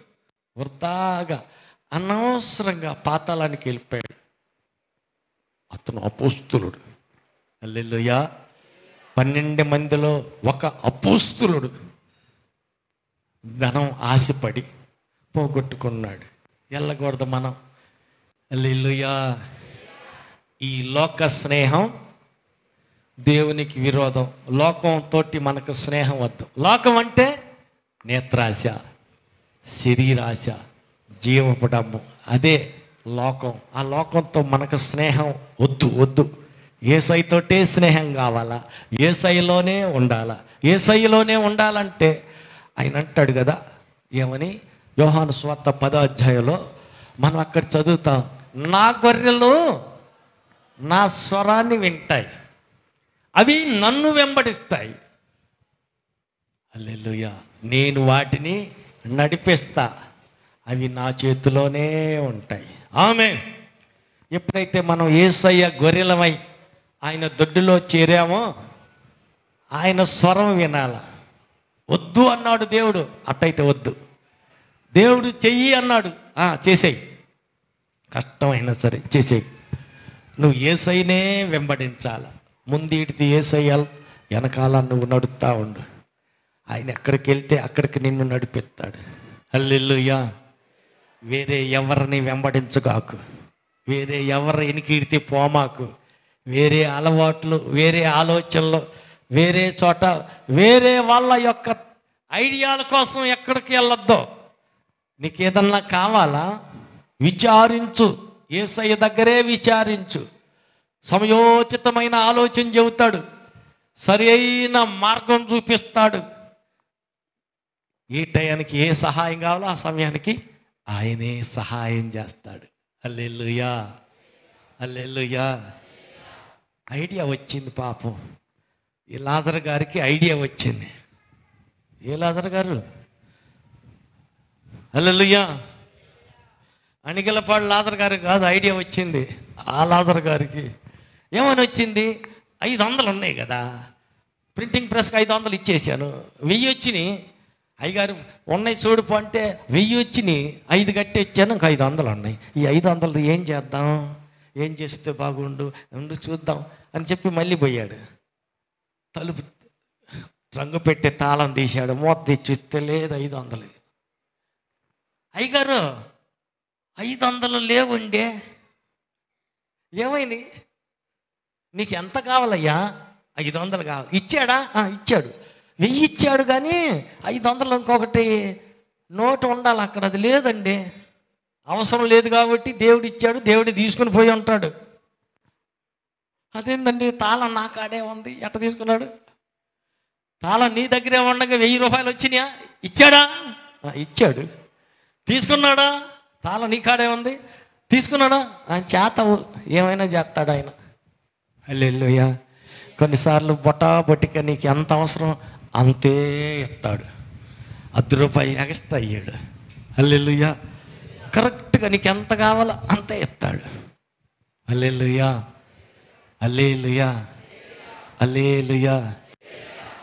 వృధాగా అనవసరంగా పాతాళానికి వెళ్ళిపోయాడు. అతను అపోస్తులుడు. హల్లెలూయా. 12 మందిలో ఒక అపోస్తులుడు ధనం ఆశపడి పోగొట్టుకున్నాడు. వెళ్ళకూడదు మనం. హల్లెలూయా. ఈ లోక స్నేహం దేవునికి విరోధం. లోకంతో మనకు స్నేహం వద్దు. లోకం అంటే నేత్రాశ, శరీరాశ, జీవపు డమ్ము, అదే లోకం. ఆ లోకంతో మనకు స్నేహం వద్దు వద్దు. యేసయ్యతోటే స్నేహం కావాలా, యేసయ్యలోనే ఉండాలా. యేసయ్యలోనే ఉండాలంటే ఆయన అంటాడు కదా, ఏమని? యోహాను సువార్త 10వ అధ్యాయంలో మనం అక్కడ చదువుతాం, నా గొర్రెలు నా స్వరాన్ని వింటాయి, అవి నన్ను వెంబడిస్తాయి. హల్లెలూయా. నేను వాటిని నడిపిస్తా, అవి నా చేతిలోనే ఉంటాయి. ఆమేన్. ఎప్పుడైతే మనం యేసయ్య గొర్రెలమై ఆయన దొడ్డిలో చేరామో ఆయన స్వరం వినాల. వద్దు అన్నాడు దేవుడు, అట్టయితే వద్దు. దేవుడు చెయ్యి అన్నాడు, చేసేయి, కష్టమైనా సరే చేసేయి. నువ్వు యేసయ్యనే వెంబడించాల. ముందీటిది యేసయ్య, వెనకాల నువ్వు నడుస్తూ ఉండు. ఆయన ఎక్కడికి వెళ్తే అక్కడికి నిన్ను నడిపిస్తాడు. హల్లెలూయా. వేరే ఎవరిని వెంబడించగాకు, వేరే ఎవరు ఎనికిడితే పోమాకు. వేరే అలవాట్లు, వేరే ఆలోచనలు, వేరే చోట వేరే వాళ్ళ యొక్క ఐడియాల కోసం ఎక్కడికి వెళ్ళొద్దు. నీకు ఏదన్నా కావాలా విచారించు, యేసయ్య దగ్గరే విచారించు. సమయోచితమైన ఆలోచన చెబుతాడు, సరైన మార్గం చూపిస్తాడు. ఏ టయానికి ఏ సహాయం కావాలో ఆ సమయానికి ఆయనే సహాయం చేస్తాడు. హల్లెలూయా. హల్లెలూయా. ఐడియా వచ్చింది పాపం. ఈ లాజరు గారికి ఐడియా వచ్చింది. ఏ లాజరు గారు? హల్లెలూయా. అణిగలపాడు లాజరు గారికి కాదు, ఐడియా వచ్చింది. ఆ లాజరు గారికి ఏమని వచ్చింది? 500 ఉన్నాయి కదా, ప్రింటింగ్ ప్రెస్కి 500 ఇచ్చేసాను, 1000 వచ్చినాయి. అయ్యగారు ఉన్నాయి చూడుపు అంటే 1000 వచ్చినాయి, 5 కట్టి వచ్చాను, ఇంకా 500 ఉన్నాయి. ఈ 500 ఏం చేద్దాం, ఏం చేస్తే బాగుండు, చూద్దాం అని చెప్పి మళ్ళీ పోయాడు. తలుపు రంగు పెట్టి తాళం తీశాడు, మూత తెచ్చిస్తే లేదు 500. అయ్యగారు 500 లేవుండే, ఏమైంది? నీకు ఎంత కావాలయ్యా? 500 కావాలి. ఇచ్చాడా? ఇచ్చాడు. 1000 ఇచ్చాడు, కానీ 500 ఇంకొకటి నోటు ఉండాలి అక్కడ, అది లేదండి. అవసరం లేదు కాబట్టి దేవుడు ఇచ్చాడు, దేవుడు తీసుకుని పోయి ఉంటాడు. అదేందండి, తాళం నా కాడే ఉంది, ఎట్ట తీసుకున్నాడు? తాళం నీ దగ్గరే ఉండగా 1000 రూపాయలు వచ్చినాయా? ఇచ్చాడా? ఇచ్చాడు. తీసుకున్నాడా? తాళం నీ కాడే ఉంది, తీసుకున్నాడా? ఆయన చేత ఏమైనా చేస్తాడు ఆయన. హల్లెలూయా. కొన్నిసార్లు బొట్టిక నీకు ఎంత అవసరం అంతే ఇస్తాడు. ₹10 ఎక్స్ట్రా అయ్యాడు. హల్లెలూయా. కరెక్ట్గా నీకు ఎంత కావాలో అంతే ఇస్తాడు. హల్లెలూయా. హల్లెలూయా, హల్లెలూయా,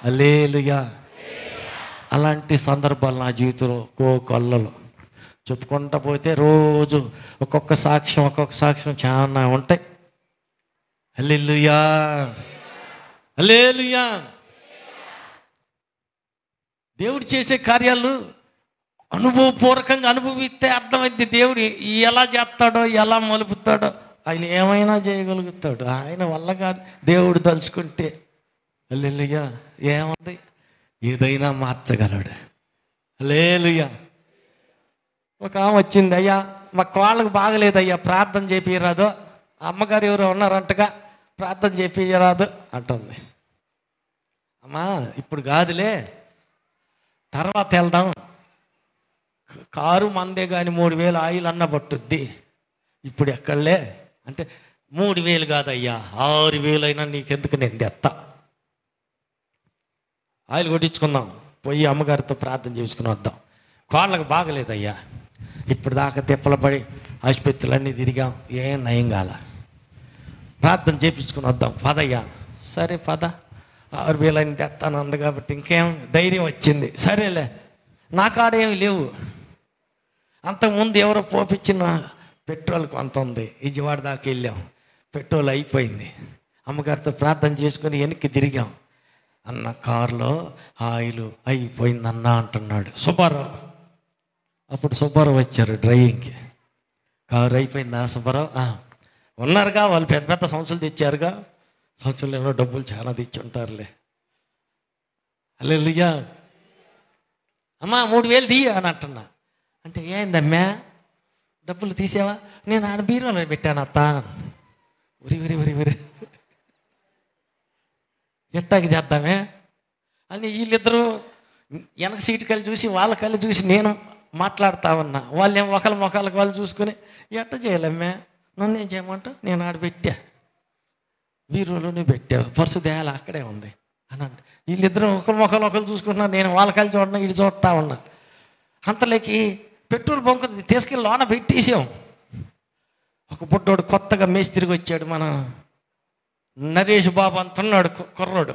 హల్లెలూయా. అలాంటి సందర్భాలు నా జీవితంలో కొల్లలు చెప్పుకుంటా పోతే రోజు ఒక్కొక్క సాక్ష్యం చాలా ఉంటాయి. హల్లెలూయా, హల్లెలూయా. దేవుడు చేసే కార్యాలు అనుభవపూర్వకంగా అనుభవిస్తే అర్థమైంది దేవుడు ఎలా చేస్తాడో, ఎలా మలుపుతాడో. ఆయన ఏమైనా చేయగలుగుతాడు, ఆయన వల్ల కాదు. దేవుడు తలుచుకుంటే హల్లెలూయా ఏముంది, ఏదైనా మార్చగలడు. హల్లెలూయా. ఒక ఆమె వచ్చింది, అయ్యా మా కాళ్ళకు బాగలేదయ్యా, ప్రార్థన చేపియరాదు, అమ్మగారు ఎవరు ఉన్నారంటగా, ప్రార్థన చేపియరాదు అంటుంది. అమ్మా ఇప్పుడు కాదులే, తర్వాత వెళ్దాం, కారు మందే కానీ 3,000 ఆయిల్ అన్న పట్టుద్ది, ఇప్పుడు ఎక్కడలే అంటే 3,000 కాదయ్యా 6,000 అయినా నీకెందుకు, నేను తెత్తా, ఆయిల్ కొట్టించుకుందాం, పోయి అమ్మగారితో ప్రార్థన చేసుకుని వద్దాం. కాళ్ళకు బాగలేదయ్యా, ఇప్పుడు దాకా తిప్పలు పడి ఆసుపత్రులన్నీ తిరిగాం, ఏం నయం కాల, ప్రార్థన చేయించుకుని వద్దాం పదయ్యా. సరే పద, 6,000 అయిన తెస్తాను అంది కాబట్టి ఇంకేం ధైర్యం వచ్చింది. సరేలే, నా కాడేమి లేవు, అంతకుముందు ఎవరో పోపించిన పెట్రోల్ కొంత ఉంది, విజయవాడ దాకా వెళ్ళాం, పెట్రోల్ అయిపోయింది, అమ్మగారితో ప్రార్థన చేసుకొని వెనక్కి తిరిగాం. అన్న కారులో ఆయిల్ అయిపోయిందన్నా అంటున్నాడు సుబ్బారావు. అప్పుడు సుబ్బారావు వచ్చారు డ్రైవింగ్కి. కారు అయిపోయిందా సుబ్బారావు? ఉన్నారుగా, వాళ్ళు పెద్ద పెద్ద సంచులు తెచ్చారుగా, సంచుల్లో డబ్బులు చాలా తెచ్చి ఉంటారులే. హల్లెలూయా. అమ్మా 3,000 తీయ అని అంటున్నా. అంటే ఏందమ్మా డబ్బులు తీసావా? నేను ఆడ బీరోలో పెట్టాను అత్త. ఉరి ఎట్టాకి చేద్దామే అని వీళ్ళిద్దరూ వెనక సీటు కళ్ళు చూసి వాళ్ళ కళ్ళు చూసి నేను మాట్లాడుతా ఉన్నా. వాళ్ళు ఏమో ఒకళ్ళ మొక్కలకు వాళ్ళు చూసుకొని ఎట్ట చేయలేమ్మే, నన్ను ఏం చేయమంట, నేను ఆడ పెట్టా, బీరోలోనే పెట్టావు, పర్సు దేయాలి అక్కడే ఉంది అని అంటే వీళ్ళిద్దరూ ఒకరి మొక్కలు ఒకరు చూసుకుంటున్నారు. నేను వాళ్ళ కళ్ళు చూడడం ఇటు చూస్తా ఉన్నా. అంతలోకి పెట్రోల్ బంక్ తీసుకెళ్ళి లోన పెట్టేసాం. ఒక బుడ్డోడు కొత్తగా మేస్త్రికి వచ్చాడు, మన నరేష్ బాబు అంటున్నాడు కుర్రోడు,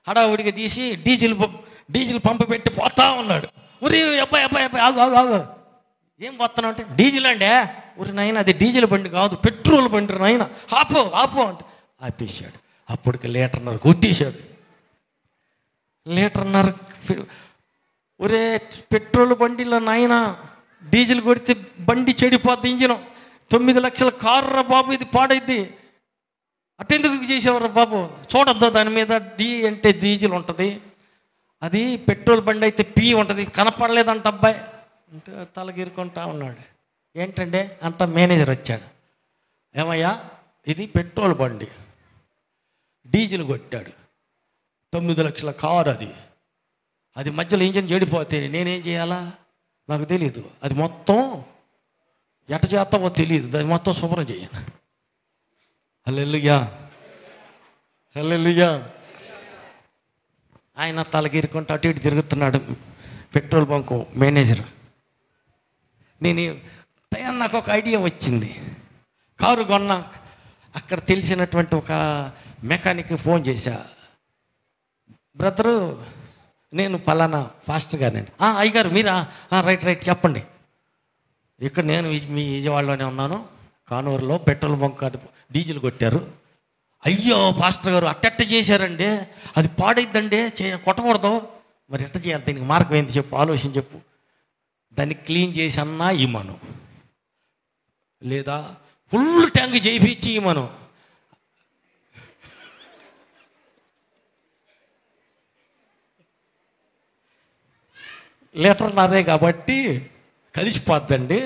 హడావుడిగా తీసి డీజిల్ పంపు పెట్టి పోతా ఉన్నాడు. ఉరి అబ్బాయి ఆగు ఏం పోతున్నావు అంటే, డీజిల్ అండి. ఉరి నాయన అది డీజిల్ బండి కాదు, పెట్రోల్ బండి నాయన, ఆపు అంటే ఆపేసాడు. అప్పటికి 1.5 లీటర్ కొట్టేశాడు. 1.5 లీటర్ ఒరే పెట్రోల్ బండిలో నాయన డీజిల్ కొడితే బండి చెడిపోద్ది, ఇంజిన్ 9 లక్షల కారు రా బాబు, ఇది పాడైద్ది, అట్టెందుకు చేసేవారు బాబు, చూడొద్దు దాని మీద డి అంటే డీజిల్ ఉంటుంది, అది పెట్రోల్ బండి అయితే పి ఉంటుంది, కనపడలేదంట అబ్బాయి అంటే తలగిరుకుంటా ఉన్నాడు. ఏంటంటే అంత మేనేజర్ వచ్చాడు, ఏమయ్యా ఇది పెట్రోల్ బండి, డీజిల్ కొట్టాడు, 9 లక్షల కారు, అది మధ్యలో ఇంజిన్ చెడిపోతే నేనేం చేయాలా నాకు తెలియదు, అది మొత్తం ఎట చేస్తావో తెలియదు, అది మొత్తం శుభ్రం చేయను. హల్లెలూయా, హల్లెలూయా. ఆయన తలగిరుకుంటూ అటు ఇటు తిరుగుతున్నాడు పెట్రోల్ బంకు మేనేజర్. నాకు ఒక ఐడియా వచ్చింది. కారు కొన్నా, అక్కడ తెలిసినటువంటి ఒక మెకానిక్కి ఫోన్ చేశా, బ్రదరు నేను పలానా ఫాస్ట్ గారండి. అయ్యగారు మీరా? రైట్ చెప్పండి. ఇక్కడ నేను మీ విజయవాడలోనే ఉన్నాను, కానూరులో పెట్రోల్ బంక్ డీజిల్ కొట్టారు. అయ్యో పాస్టర్ గారు అట్టెట్ట చేశారండి, అది పాడైద్దండి, కొట్టకూడదు, మరి ఎట్ట చేయాలి, దీనికి మార్గం ఏంటి చెప్పు, ఆలోచన చెప్పు. దాన్ని క్లీన్ చేసి అన్నా ఇమ్మను, లేదా ఫుల్ ట్యాంక్ చేయించి ఇమ్మను. లీటర్న్నరే కాబట్టి కలిసిపోద్దండి,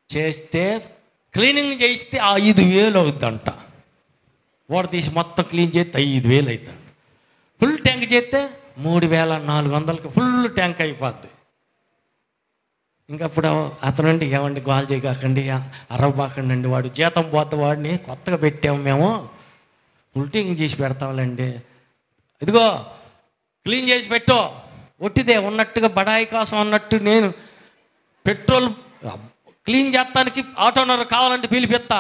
చేస్తే క్లీనింగ్ చేయిస్తే 5,000 అవుద్దంట. వాడు తీసి మొత్తం క్లీన్ చేస్తే 5,000 అవుతుందండి. ఫుల్ ట్యాంక్ చేస్తే 3,400కి ఫుల్ ట్యాంక్ అయిపోద్ది. ఇంకప్పుడు అతనండి ఏమండి గోల్ చేయకండి, అరవబాకండి, వాడు జీతం పోద్ద, వాడిని కొత్తగా పెట్టాము మేము, ఫుల్ ట్యాంక్ చేసి పెడతాంలేండి, ఇదిగో క్లీన్ చేసి పెట్టు, ఒట్టిదే ఉన్నట్టుగా బడాయి కోసం అన్నట్టు నేను పెట్రోల్ క్లీన్ చేస్తానికి ఆటోనర్ కావాలంటే పిలిపిస్తా,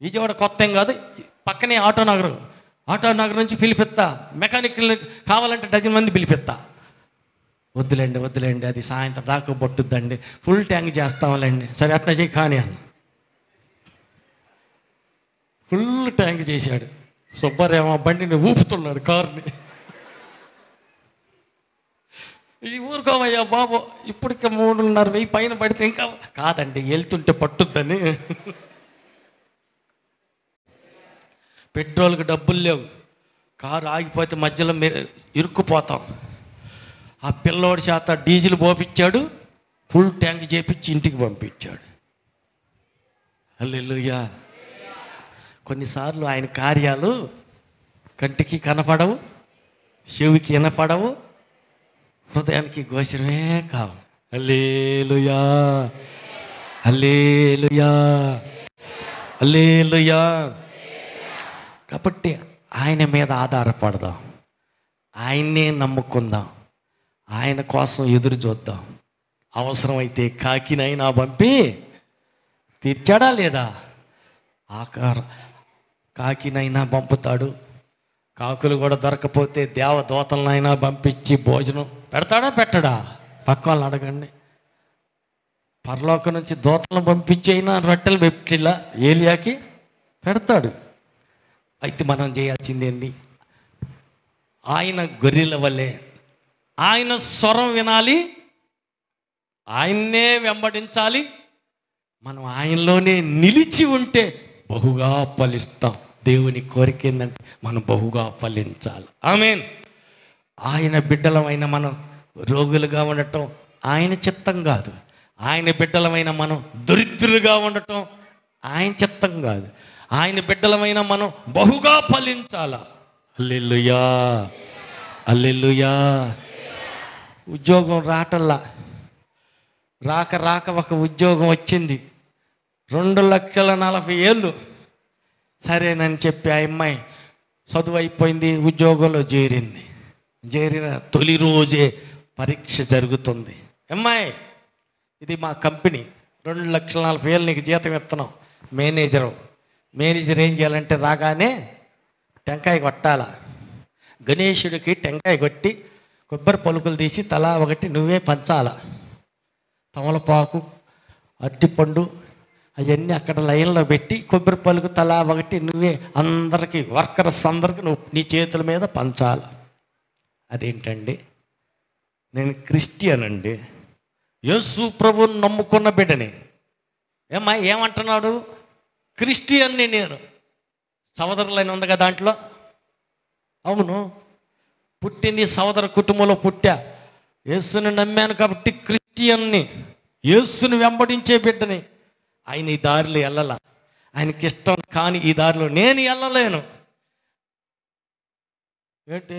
విజయవాడ కొత్త ఏం కాదు, పక్కనే ఆటో నగర్ నుంచి పిలిపిస్తా, మెకానికల్ కావాలంటే డజన్ మంది పిలిపిస్తా. వద్దులేండి అది సాయంత్రం దాకా పట్టుద్దండి, ఫుల్ ట్యాంక్ చేస్తాంలేండి. సరే అట్లా చేయి కానీ అన్న. ఫుల్ ట్యాంక్ చేశాడు. సుబ్బారేమో బండిని ఊపుతున్నాడు, కారుని. ఈ ఊరుకోవయ్యా బాబు, ఇప్పటికే 3,500 పైన పడితే ఇంకా కాదండి, వెళ్తుంటే పట్టుద్దని. పెట్రోల్కి డబ్బులు లేవు, కారు ఆగిపోతే మధ్యలో ఇరుక్కుపోతాం. ఆ పిల్లోడి చేత డీజిల్ పోపించాడు, ఫుల్ ట్యాంక్ చేపించి ఇంటికి పంపించాడు. హల్లెలూయా. కొన్నిసార్లు ఆయన కార్యాలు కంటికి కనపడవు, చెవికి వినపడవు, హృదయానికి గోచరమే కావు. హల్లెలూయా, హల్లెలూయా, హల్లెలూయా. కాబట్టి ఆయన మీద ఆధారపడదాం, ఆయన్నే నమ్ముకుందాం, ఆయన కోసం ఎదురు చూద్దాం. అవసరమైతే కాకినైనా పంపి తీర్చాడా లేదా? కాకినైనా పంపుతాడు. కాకులు కూడా దొరకపోతే దేవదూతలనైనా పంపించి భోజనం పెడతాడా పెట్టడా? పక్క వాళ్ళని అడగండి. పరలోకం నుంచి దూతలను పంపించి అయినా రొట్టెలు పెట్టిలా ఏలియాకి పెడతాడు. అయితే మనం చేయాల్సింది ఏంది? ఆయన గొర్రెల వల్లే ఆయన స్వరం వినాలి, ఆయన్నే వెంబడించాలి. మనం ఆయనలోనే నిలిచి ఉంటే బహుగా ఫలిస్తాం. దేవుని కోరిక ఏంటంటే మనం బహుగా ఫలించాలి. ఆమేన్. ఆయన బిడ్డలమైన మనం రోగులుగా ఉండటం ఆయన చిత్తం కాదు. ఆయన బిడ్డలమైన మనం దరిద్రులుగా ఉండటం ఆయన చిత్తం కాదు. ఆయన బిడ్డలమైన మనం బహుగా ఫలించాల. హల్లెలూయా, హల్లెలూయా. ఉద్యోగం రాక ఒక ఉద్యోగం వచ్చింది. 2,40,000. సరేనని చెప్పి ఆ అమ్మాయి చదువు అయిపోయింది, ఉద్యోగంలో చేరిన తొలి రోజే పరీక్ష జరుగుతుంది. అమ్మాయి, ఇది మా కంపెనీ, 2,40,000 నీకు జీతం ఇస్తున్నాం. మేనేజర్ ఏం చేయాలంటే రాగానే టెంకాయ కొట్టాల. గణేశుడికి టెంకాయ కొట్టి కొబ్బరి పలుకులు తీసి తలా ఒకటి నువ్వే పంచాల. తమలపాకు, అరటిపండు అవన్నీ అక్కడ లైన్లో పెట్టి కొబ్బరి పలుకు తలా ఒకటి నువ్వే అందరికీ, వర్కర్స్ అందరికీ నువ్వు నీ చేతుల మీద పంచాలి. అదేంటండి? నేను క్రిస్టియన్ అండి, యేసు ప్రభువుని నమ్ముకున్న బిడ్డని. ఏమంటున్నాడు? క్రిస్టియన్ని నేను. సోదరులైన ఉంది కదా దాంట్లో. అవును, పుట్టింది సోదర కుటుంబంలో పుట్టా, యేసుని నమ్మాను కాబట్టి క్రిస్టియన్ని, యేసుని వెంబడించే బిడ్డని. ఆయన ఈ దారిలో వెళ్ళాల, ఆయనకి ఇష్టం కానీ ఈ దారిలో నేను వెళ్ళలేను. ఏంటి?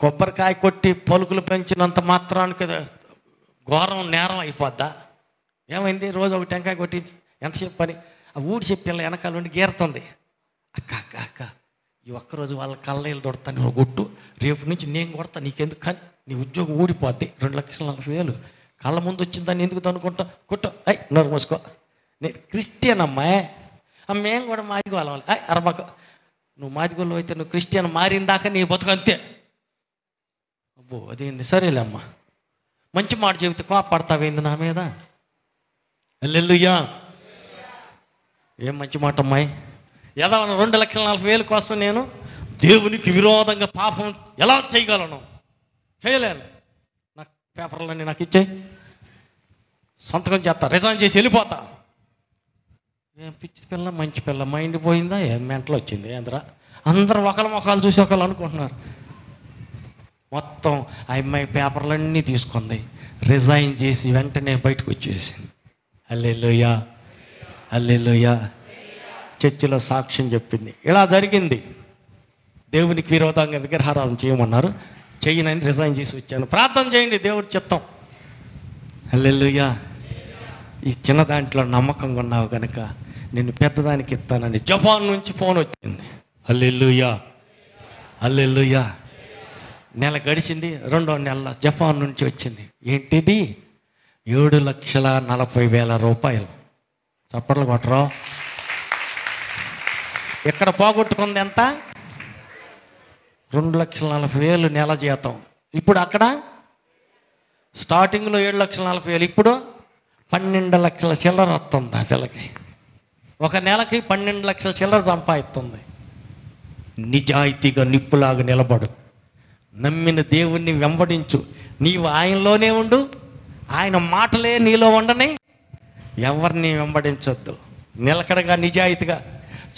కొబ్బరికాయ కొట్టి పలుకులు పెంచినంత మాత్రానికి ఘోరం నేరం అయిపోద్దా? ఏమైంది? రోజు ఒక టెంకాయ కొట్టి ఎంతసేపు పని? ఆ ఊడి చెప్పి వెనకాల నుండి గీరుతుంది. అక్క ఈ ఒక్కరోజు వాళ్ళ కళ్ళేళ్ళు దొడతాను, నువ్వు కొట్టు, రేపు నుంచి నేను కొడతా, నీకెందుకు? కానీ నీ ఉద్యోగం ఊడిపోద్ది. 2,40,000 కళ్ళ ముందు వచ్చిందని ఎందుకు అనుకుంటా? కొట్టు, నోరు మూసుకో. నేను క్రిస్టియన్ అమ్మాయి, మేము కూడా మాదిగోళ్ళం. అరబాకు, నువ్వు మాదిగోళ్ళు అయితే నువ్వు క్రిస్టియన్ మారిందాక నీ బతుకు అంతే. అబ్బో అదేంది? సరేలే అమ్మ, మంచి మాట చెబితే కోపడతావేంది నా మీద? హల్లెలూయా. ఏం మంచి మాట అమ్మాయి? ఎలా 2,40,000 కోసం నేను దేవునికి విరోధంగా పాపం ఎలా చేయగలను? చేయలేను. నాకు పేపర్లన్నీ నాకు ఇచ్చాయి, సంతకం చేస్తా, రిజైన్ చేసి వెళ్ళిపోతా. ఏం పిచ్చి పిల్ల, మంచి పిల్ల, మైండ్ పోయిందా? ఏం మెంటలు వచ్చింది ఏంద్రా? అందరూ ఒకళ్ళ మొఖాలు చూసి ఒకళ్ళు అనుకుంటున్నారు. మొత్తం ఆ అమ్మాయి పేపర్లన్నీ తీసుకుంది, రిజైన్ చేసి వెంటనే బయటకు వచ్చేసింది. హల్లెలూయా, హల్లెలూయా. చర్చిలో సాక్ష్యం చెప్పింది, ఇలా జరిగింది, దేవునికి విరోధంగా విగ్రహారాధన చేయమన్నారు, చెయ్యనని రిజైన్ చేసి వచ్చాను, ప్రార్థన చేయండి, దేవుడి చిత్తం. హల్లెలూయా. ఈ చిన్న దాంట్లో నమ్మకంగా ఉన్నావు కనుక నేను పెద్దదానికి ఇస్తానని జపాన్ నుంచి ఫోన్ వచ్చింది. హల్లెలూయా, హల్లెలూయా. నెల గడిచింది, 2వ నెల జపాన్ నుంచి వచ్చింది. ఏంటిది? 7,40,000 రూపాయలు. చప్పట్లు కొట్టరా? ఇక్కడ పోగొట్టుకుంది ఎంత? 2,40,000 నెల జీతం. ఇప్పుడు అక్కడ స్టార్టింగ్లో 7,40,000, ఇప్పుడు 12 లక్షల చిల్లర వస్తుంది ఆ పిల్లకి. ఒక నెలకి 12 లక్షల చిల్లర సంపాదిస్తుంది. నిజాయితీగా నిప్పులాగా నిలబడు, నమ్మిన దేవుణ్ణి వెంబడించు, నీవు ఆయనలోనే ఉండు, ఆయన మాటలే నీలో ఉండని, ఎవరిని వెంబడించొద్దు. నిలకడగా నిజాయితీగా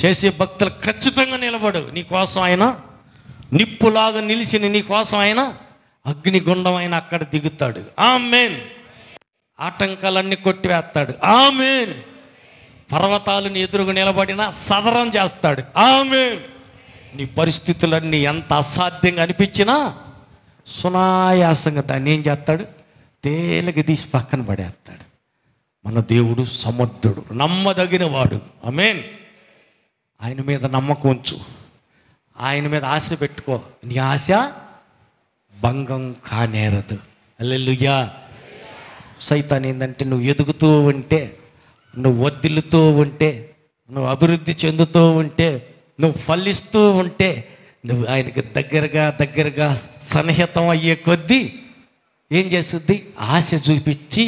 చేసే భక్తులు ఖచ్చితంగా నిలబడు. నీకోసం ఆయన నిప్పులాగా నిలిచిన నీకోసం ఆయన అగ్నిగుండం ఆయన అక్కడ దిగుతాడు. ఆమేన్. ఆటంకాలన్నీ కొట్టివేస్తాడు. ఆమేన్. పర్వతాలను ఎదురుగా నిలబడినా సదరం చేస్తాడు. ఆమేన్. నీ పరిస్థితులన్నీ ఎంత అసాధ్యంగా అనిపించినా సునాయాసంగా దాన్ని ఏం చేస్తాడు? తేలిక తీసి పక్కన పడేస్తాడు. మన దేవుడు సమర్థుడు, నమ్మదగిన వాడు. ఆమేన్. ఆయన మీద నమ్మకం ఉంచు, ఆయన మీద ఆశ పెట్టుకో. నీ ఆశ భంగం కానేరదు. హల్లెలూయా. సైతాన్ ఏంటంటే, నువ్వు ఎదుగుతూ ఉంటే, నువ్వు వర్ధిల్లుతూ ఉంటే, నువ్వు అభివృద్ధి చెందుతూ ఉంటే, నువ్వు ఫలిస్తూ ఉంటే, నువ్వు ఆయనకి దగ్గరగా సన్నిహితం అయ్యే కొద్దీ ఏం చేస్తుంది? ఆశ చూపించి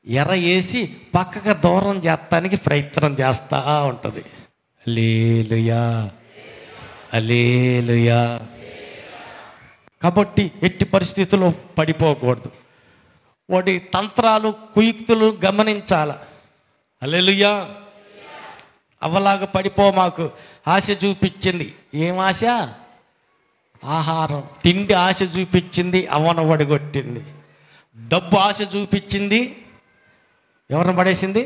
ఎర వేసి పక్కగా దూరం చేస్తానికి ప్రయత్నం చేస్తూ ఉంటుంది. హల్లెలూయా, హల్లెలూయా. కాబట్టి ఎట్టి పరిస్థితుల్లో పడిపోకూడదు. వాడి తంత్రాలు కుయుక్తులు గమనించాల. హల్లెలూయా. అవలాగా పడిపో మాకు. ఆశ చూపించింది. ఏం ఆశ? ఆహారం, తిండి ఆశ చూపించింది, అవన వడగొట్టింది. డబ్బు ఆశ చూపించింది, ఎవరిని పడేసింది?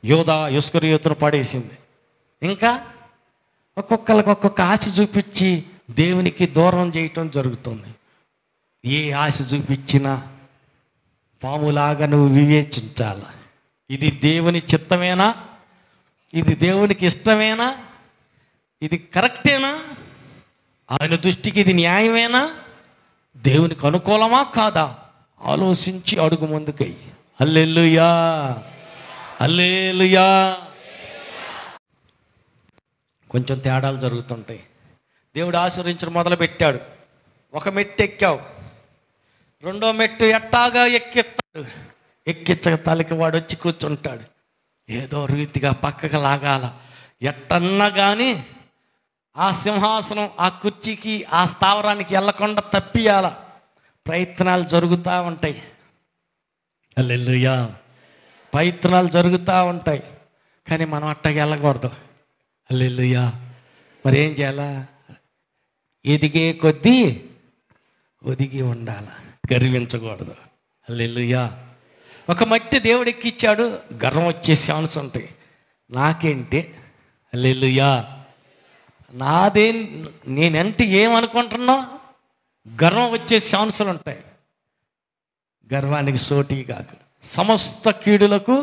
యోధా ఇస్కరియోతును పడేసింది. ఇంకా ఒక్కొక్కరికి ఒక్కొక్క ఆశ చూపించి దేవునికి దూరం చేయటం జరుగుతుంది. ఏ ఆశ చూపించినా పాములాగా నువ్వు వివేచించాల. ఇది దేవుని చిత్తమేనా? ఇది దేవునికి ఇష్టమేనా? ఇది కరెక్టేనా? ఆయన దృష్టికి ఇది న్యాయమేనా? దేవునికి అనుకూలమా కాదా? ఆలోచించి అడుగు ముందుకై. హల్లెలూయా, హల్లెలూయా. కొంచెం తేడాలు జరుగుతుంటాయి. దేవుడు ఆశీర్వదించడం మొదలుపెట్టాడు. ఒక మెట్టు ఎక్కావు, రెండో మెట్టు ఎట్టాగా ఎక్కిస్తాడు. ఎక్కించక తలకి వాడు వచ్చి కూర్చుంటాడు. ఏదో రీతిగా పక్కకు లాగాల. ఎట్టన్నా కానీ ఆ సింహాసనం, ఆ కుర్చీకి, ఆ స్థావరానికి వెళ్ళకుండా తప్పియాల. ప్రయత్నాలు జరుగుతూ ఉంటాయి. హల్లెలూయా. ప్రయత్నాలు జరుగుతూ ఉంటాయి. కానీ మనం అట్టగా వెళ్ళకూడదు. హల్లెలూయా. మరి ఏం చేయాలా? ఎదిగే కొద్దీ ఒదిగి ఉండాల, గర్వించకూడదు. హల్లెలూయా. ఒక మట్టి దేవుడు ఎక్కిచ్చాడు, గర్వం వచ్చే ఛాన్స్ ఉంటాయి. నాకేంటి? హల్లెలూయా. నాదే, నేనంటే ఏమనుకుంటున్నా? గర్వం వచ్చే ఛాన్సులు ఉంటాయి. గర్వానికి సోటి కాక సమస్త కీడులకు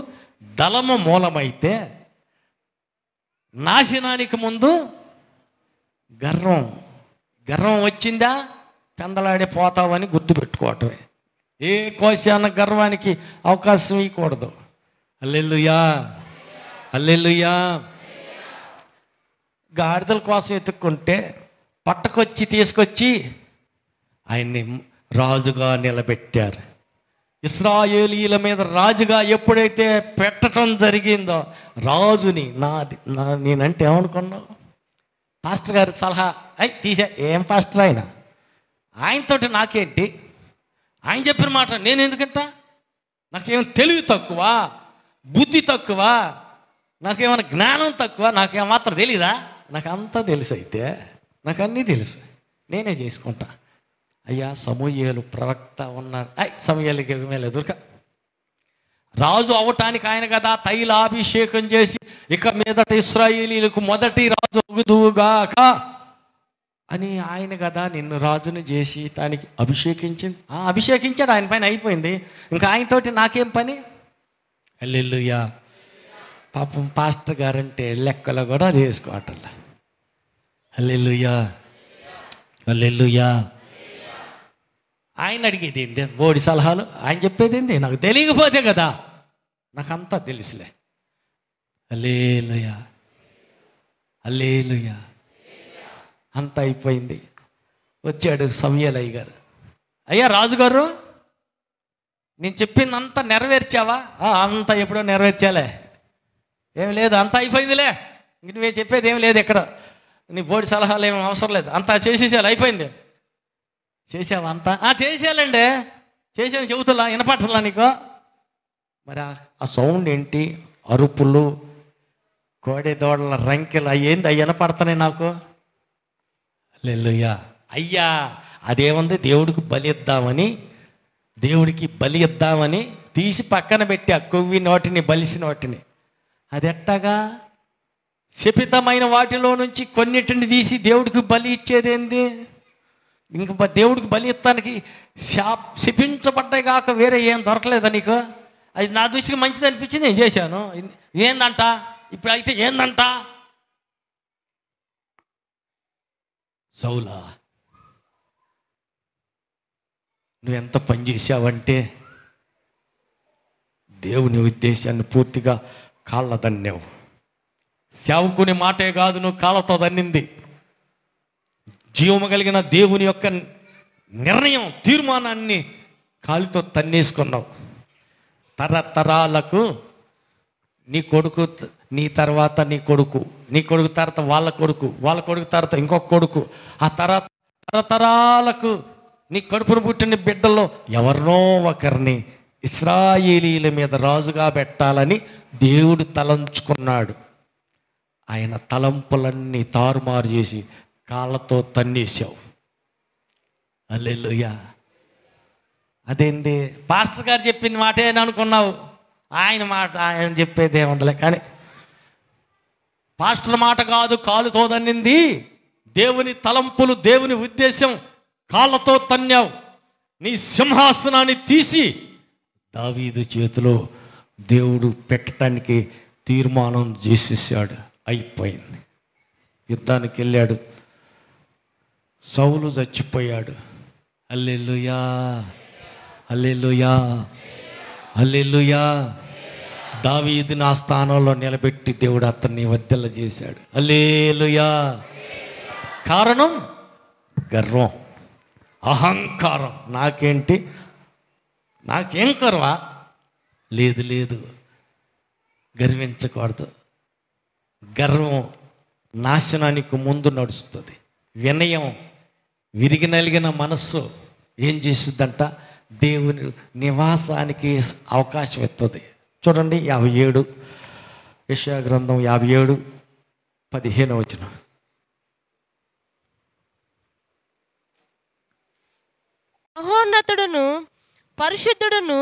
దళము మూలమైతే నాశనానికి ముందు గర్వం వచ్చిందా పెందలాడే పోతావని గుర్తుపెట్టుకోవటమే. ఏ కోశాన గర్వానికి అవకాశం ఇవ్వకూడదు. హల్లెలూయా, హల్లెలూయా. గాడిదల కోసం ఎత్తుక్కుంటే పట్టకొచ్చి తీసుకొచ్చి ఆయన్ని రాజుగా నిలబెట్టారు. ఇశ్రాయేలీల మీద రాజుగా ఎప్పుడైతే పెట్టడం జరిగిందో, రాజుని నేనంటే ఏమనుకున్నావు? పాస్టర్ గారి సలహా తీసే. ఏం పాస్టర్ ఆయన? ఆయనతోటి నాకేంటి? ఆయన చెప్పిన మాట నేను ఎందుకంటా? నాకేం తెలివి తక్కువ, బుద్ధి తక్కువ, నాకేమైనా జ్ఞానం తక్కువ? నాకేమాత్రం తెలీదా? నాకు అంతా తెలుసు. అయితే నాకు అన్నీ తెలుసు, నేనే చేసుకుంటా. అయ్యా సమూయేలు ప్రవక్త ఉన్నారు. సమూయేలుకి ఎదురుక రాజు అవటానికి ఆయన కదా తైలాభిషేకం చేసి ఇక మీదట ఇశ్రాయేలీలకు మొదటి రాజు అగుదువుగాక అని ఆయన కదా నిన్ను రాజును చేసి దానికి అభిషేకించింది. అభిషేకించాడు, ఆయన పైన అయిపోయింది. ఇంకా ఆయనతోటి నాకేం పని? హల్లెలూయా. పాపం పాస్టర్ గారంటే లెక్కలు కూడా చేసుకోవట్లా. హల్లెలూయా, హల్లెలూయా. ఆయన అడిగేది ఏంటి? బోడి సలహాలు. ఆయన చెప్పేది ఏంటి? నాకు తెలియకపోతే కదా, నాకంతా తెలుసులే. హల్లెలూయా, హల్లెలూయా. అంత అయిపోయింది. వచ్చాడు సమూయేలయ్య గారు. అయ్యా రాజుగారు, నేను చెప్పిందంతా నెరవేర్చావా? అంతా ఎప్పుడో నెరవేర్చాలే, ఏం లేదు, అంతా అయిపోయిందిలే, ఇంక నువ్వే చెప్పేది ఏం లేదు, ఇక్కడ నీ బోర్డు సలహాలు ఏమి అవసరం లేదు, అంతా చేసేసాలి, అయిపోయింది. చేసావా అంతా? చేసేయాలండి, చేసాను, చెబుతులా, వినపట్టలా నీకు? మరి ఆ సౌండ్ ఏంటి? అరుపులు, కోడె దోడల రంకెలు, ఏంది అవి వినపడుతున్నాయి నాకు. హల్లెలూయా. అయ్యా అదేముంది, దేవుడికి బలి ఇద్దామని తీసి పక్కన పెట్టి ఆ కొవ్వి నోటిని, బలిసిన వాటిని. అది ఎట్టగా? శపితమైన వాటిలో నుంచి కొన్నిటిని తీసి దేవుడికి బలి ఇచ్చేదేంది? ఇంక దేవుడికి బలి ఇస్తానికి శపించబడ్డాయి కాక వేరే ఏం దొరకలేదా నీకు? అది నా దృష్టికి మంచిది అనిపించింది, నేను చేశాను. ఏందంట ఇప్పుడు? అయితే ఏందంట? సౌలా, నువ్వెంత పని చేశావంటే దేవుని ఉద్దేశాన్ని పూర్తిగా కాళ్ళ దన్నేవు. సేవకుని మాటే కాదు, నువ్వు కాళ్ళతో దన్నింది. జీవము కలిగిన దేవుని యొక్క నిర్ణయం, తీర్మానాన్ని కాలితో తన్నేసుకున్నావు. తరతరాలకు నీ కొడుకు, నీ తర్వాత నీ కొడుకు, నీ కొడుకు తర్వాత వాళ్ళ కొడుకు, వాళ్ళ కొడుకు తర్వాత ఇంకొక కొడుకు, ఆ తరతరాలకు నీ కడుపును పుట్టిన బిడ్డల్లో ఎవరినో ఒకరిని ఇశ్రాయేలీల మీద రాజుగా పెట్టాలని దేవుడు తలంచుకున్నాడు. ఆయన తలంపులన్నీ తారుమారు చేసి కాళ్ళతో తన్నేసావు. హల్లెలూయా. అదేంటి, పాస్టర్ గారు చెప్పిన మాటే అనుకున్నావు. ఆయన మాట, ఆయన చెప్పేది ఏముందలే. కానీ పాస్టర్ మాట కాదు, కాలుతో తన్నింది. దేవుని తలంపులు, దేవుని ఉద్దేశం కాళ్ళతో తన్నావు. నీ సింహాసనాన్ని తీసి దావీదు చేతిలో దేవుడు పెట్టడానికి తీర్మానం చేసేసాడు. అయిపోయింది. యుద్ధానికి వెళ్ళాడు, సౌలు చచ్చిపోయాడు. హల్లెలూయా, హల్లెలూయా, హల్లెలూయా. దావీదుని ఆ స్థానంలో నిలబెట్టి దేవుడు అతన్ని వర్ధిల్ల చేశాడు. హల్లెలూయా. కారణం గర్వం, అహంకారం. నాకేంటి, నాకేం కర్వా? లేదు, గర్వించకూడదు. గర్వం నాశనానికి ముందు నడుస్తుంది. వినయం, విరిగి నలిగిన మనస్సు ఏం చేస్తుందంట? దేవుని నివాసానికి అవకాశం ఇస్తుంది. చూడండి 57, యెషయా గ్రంథం 57:15. మహోన్నతుడును పరిశుద్ధుడును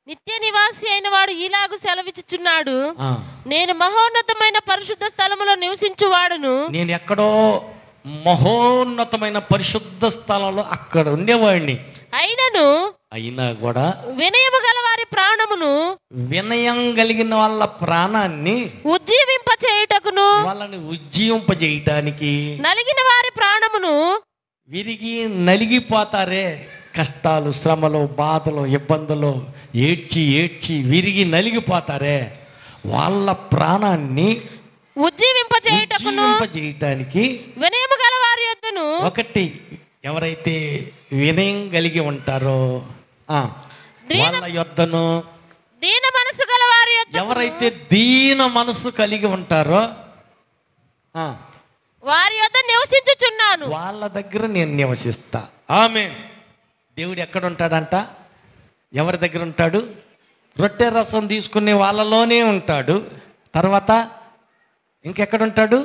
నిత్య నివాసి అయిన వాడు ఇలాగు సెలవిచ్చుచున్నాడు, నేను మహోన్నతమైన పరిశుద్ధ స్థలములో నివసించువాడును. నేను ఎక్కడో మహోన్నతమైన పరిశుద్ధ స్థలంలో అక్కడ ఉండేవాడిని. అయినా కూడా వినయము గల వారి ప్రాణమును, వినయం కలిగిన వాళ్ళ ప్రాణాన్ని ఉజ్జీవింపచేయుటకును, వాళ్ళని ఉజ్జీవింపజేయటానికి, నలిగిన వారి ప్రాణమును, విరిగి నలిగిపోతారే, కష్టాలు, శ్రమలు, బాధలు, ఇబ్బందులు, ఏడ్చి విరిగి వాళ్ళ ప్రాణాన్ని ఉజ్జీవింపజేయటానికి వినయము గల వారి యొద్దను. ఒకటి, ఎవరైతే వినయం కలిగి ఉంటారో వాళ్ళ యొద్దను, దీన మనసు గల వారి యొద్దను, ఎవరైతే దీన మనసు కలిగి ఉంటారో వారి యొద్ద నివసించుచున్నాను, వాళ్ళ దగ్గర నేను నివసిస్తా. ఆమేన్. దేవుడు ఎక్కడ ఉంటాడంట? ఎవరి దగ్గర ఉంటాడు? రొట్టె రసం తీసుకునే వాళ్ళలోనే ఉంటాడు. తర్వాత ఇంకెక్కడుంటాడు?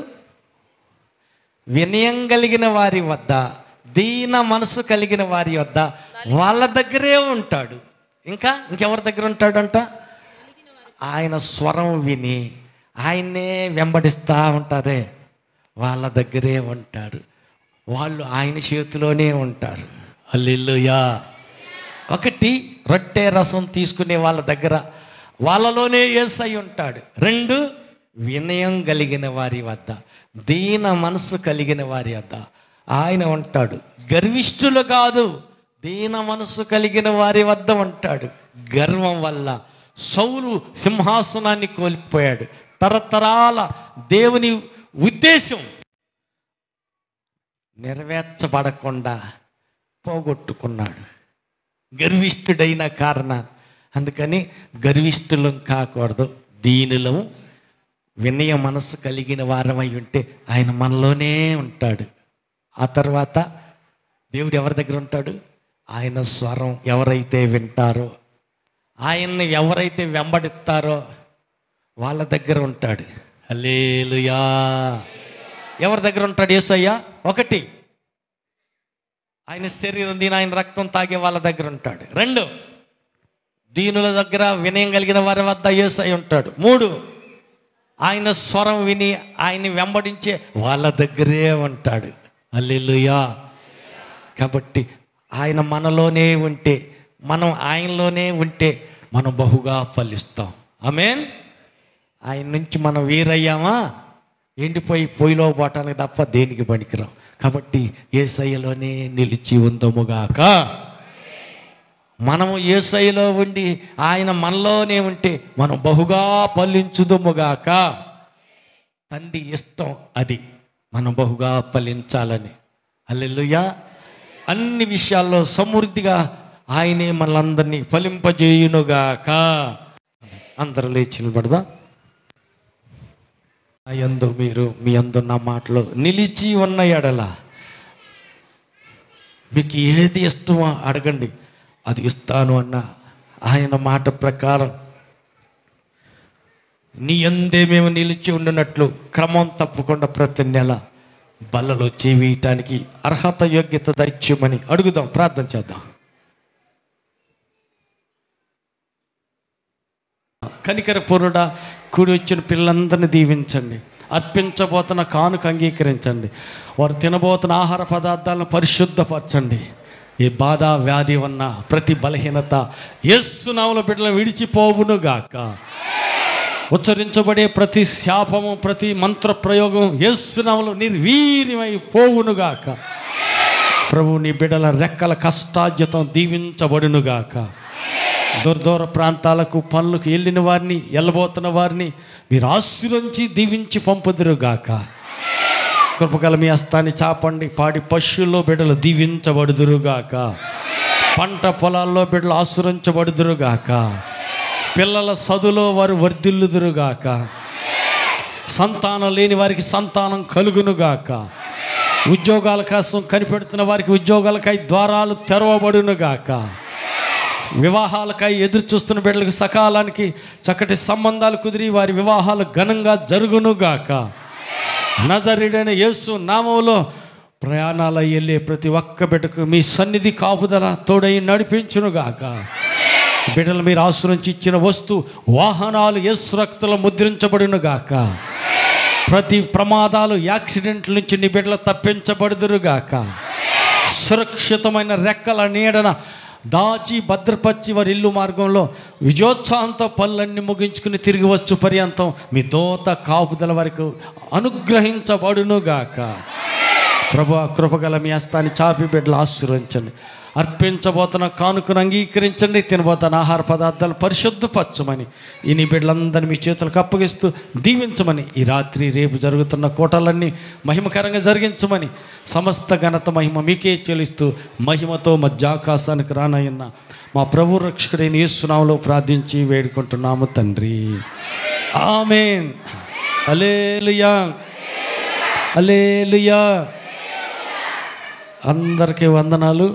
వినయం కలిగిన వారి వద్ద, దీన మనసు కలిగిన వారి వద్ద, వాళ్ళ దగ్గరే ఉంటాడు. ఇంకెవరి దగ్గర ఉంటాడంట? ఆయన స్వరం విని ఆయన్నే వెంబడిస్తూ ఉంటారే, వాళ్ళ దగ్గరే ఉంటాడు. వాళ్ళు ఆయన చేతిలోనే ఉంటారు. హల్లెలూయా. ఒకటి, రొట్టె రసం తీసుకునే వాళ్ళ దగ్గర, వాళ్ళలోనే యేసయ్య ఉంటాడు. 2, వినయం కలిగిన వారి వద్ద, దీన మనసు కలిగిన వారి వద్ద ఆయన ఉంటాడు. గర్విష్ఠులు కాదు, దీన మనసు కలిగిన వారి వద్ద ఉంటాడు. గర్వం వల్ల సౌలు సింహాసనాన్ని కోల్పోయాడు. తరతరాల దేవుని ఉద్దేశం నెరవేర్చబడకుండా పోగొట్టుకున్నాడు, గర్విష్ఠుడైన కారణాన్ని. అందుకని గర్విష్ఠులం కాకూడదు, దీనిలో వినయ మనసు కలిగిన వారమై ఉంటే ఆయన మనలోనే ఉంటాడు. ఆ తర్వాత దేవుడు ఎవరి దగ్గర ఉంటాడు? ఆయన స్వరం ఎవరైతే వింటారో, ఆయన్ని ఎవరైతే వెంబడిస్తారో వాళ్ళ దగ్గర ఉంటాడు. హల్లెలూయా. ఎవరి దగ్గర ఉంటాడు యేసయ్య? ఒకటి, ఆయన శరీరం దీని ఆయన రక్తం తాగే వాళ్ళ దగ్గర ఉంటాడు. 2, దీనుల దగ్గర వినయం కలిగిన వారి వద్ద యేసయ్య ఉంటాడు. 3, ఆయన స్వరం విని ఆయన్ని వెంబడించే వాళ్ళ దగ్గరే ఉంటాడు. హల్లెలూయా. కాబట్టి ఆయన మనలోనే ఉంటే, మనం ఆయనలోనే ఉంటే మనం బహుగా ఫలిస్తాం. ఆమేన్. ఆయన నుంచి మనం వేరయ్యామా, ఎండిపోయి పొయ్యిలో పోవటానికి తప్ప దేనికి పనికిరాం. కాబట్టి యేసయ్యలోనే నిలిచి ఉందముగాక. మనము యేసయ్యలో ఉండి ఆయన మనలోనే ఉంటే మనం బహుగా ఫలించుదుముగాక. తండ్రి ఇష్టం అది, మనం బహుగా ఫలించాలని. హల్లెలూయా. అన్ని విషయాల్లో సమృద్ధిగా ఆయనే మనలందరినీ ఫలింపజేయునుగాక. అందరూ లేచి నిలబడదాం. యందు మీరు మీ యందు నా మాటలో నిలిచి ఉన్న ఎడల మీకు ఏది ఇష్టమో అడగండి, అది ఇస్తాను అన్న ఆయన మాట ప్రకారం నీ యందే మేము నిలిచి ఉండినట్లు క్రమం తప్పకుండా ప్రతి నెల బల్లలో చేవేయటానికి అర్హత యోగ్యత దైత్యమని అడుగుదాం, ప్రార్థన చేద్దాం. కనికరపూర్ణుడా, కూడి వచ్చిన పిల్లలందరినీ దీవించండి. అర్పించబోతున్న కానుక అంగీకరించండి. వారు తినబోతున్న ఆహార పదార్థాలను పరిశుద్ధపరచండి. ఈ బాధ వ్యాధి ఉన్న ప్రతి బలహీనత యేసు నామములో బిడ్డలను విడిచిపోవునుగాక. ఉచ్చరించబడే ప్రతి శాపము, ప్రతి మంత్ర ప్రయోగం యేసు నామములో నిర్వీర్యమై పోవునుగాక. ప్రభు నీ బిడ్డల రెక్కల కష్టార్జితం దీవించబడునుగాక. దూర ప్రాంతాలకు పనులకు వెళ్ళిన వారిని, వెళ్ళబోతున్న వారిని మీరు ఆశీర్వదించి దీవించి పంపుదురుగాక. కృపగల మీ హస్తాన్ని చాపండి. పాడి పశువుల్లో బిడ్డలు దీవించబడుదురుగాక. పంట పొలాల్లో బిడ్డలు ఆశీర్వదించబడుదురుగాక. పిల్లల చదువులో వారు వర్ధిల్లుదురుగాక. సంతానం లేని వారికి సంతానం కలుగునుగాక. ఉద్యోగాల కోసం కనిపెడుతున్న వారికి ఉద్యోగాలకై ద్వారాలు తెరవబడునుగాక. వివాహాలకై ఎదురు చూస్తున్న బిడ్డలకు సకాలానికి చక్కటి సంబంధాలు కుదిరి వారి వివాహాలు ఘనంగా జరుగునుగాక. నజరేయుడైన యేసు నామములో ప్రయాణాలు వెళ్ళే ప్రతి ఒక్క బిడ్డకు మీ సన్నిధి కాపుదల తోడై నడిపించునుగాక. బిడ్డలు మీరు ఆశ్రయించి ఇచ్చిన వస్తు వాహనాలు యేసు రక్తంలో ముద్రించబడునుగాక. ప్రతి ప్రమాదాలు, యాక్సిడెంట్ల నుంచి నీ బిడ్డలు తప్పించబడుదురుగాక. సురక్షితమైన రెక్కల నీడన దాచి భద్రపరిచి వారి ఇల్లు మార్గంలో విజయోత్సాహంతో పనులన్నీ ముగించుకుని తిరిగి వచ్చు పర్యంతం మీ దోత కాపుదల వరకు అనుగ్రహించబడునుగాక. ప్రభు కృపగల మీ హస్తాన్ని చాపి బిడ్డలు ఆశీర్వదించండి. అర్పించబోతున్న కానుకను అంగీకరించండి. తినబోతున్న ఆహార పదార్థాలను పరిశుద్ధపరచమని ఈ నీ బిడ్డలందరినీ మీ చేతులకు అప్పగిస్తూ దీవించమని, ఈ రాత్రి రేపు జరుగుతున్న కూటలన్నీ మహిమకరంగా జరిగించమని, సమస్త ఘనత మహిమ మీకే చెల్లిస్తూ మహిమతో మధ్యాకాశానికి రానయ్యన్న మా ప్రభు రక్షకుడైన యేసు నామములో ప్రార్థించి వేడుకుంటున్నాము తండ్రి. ఆమేన్. హల్లెలూయా. హల్లెలూయా. అందరికీ వందనాలు.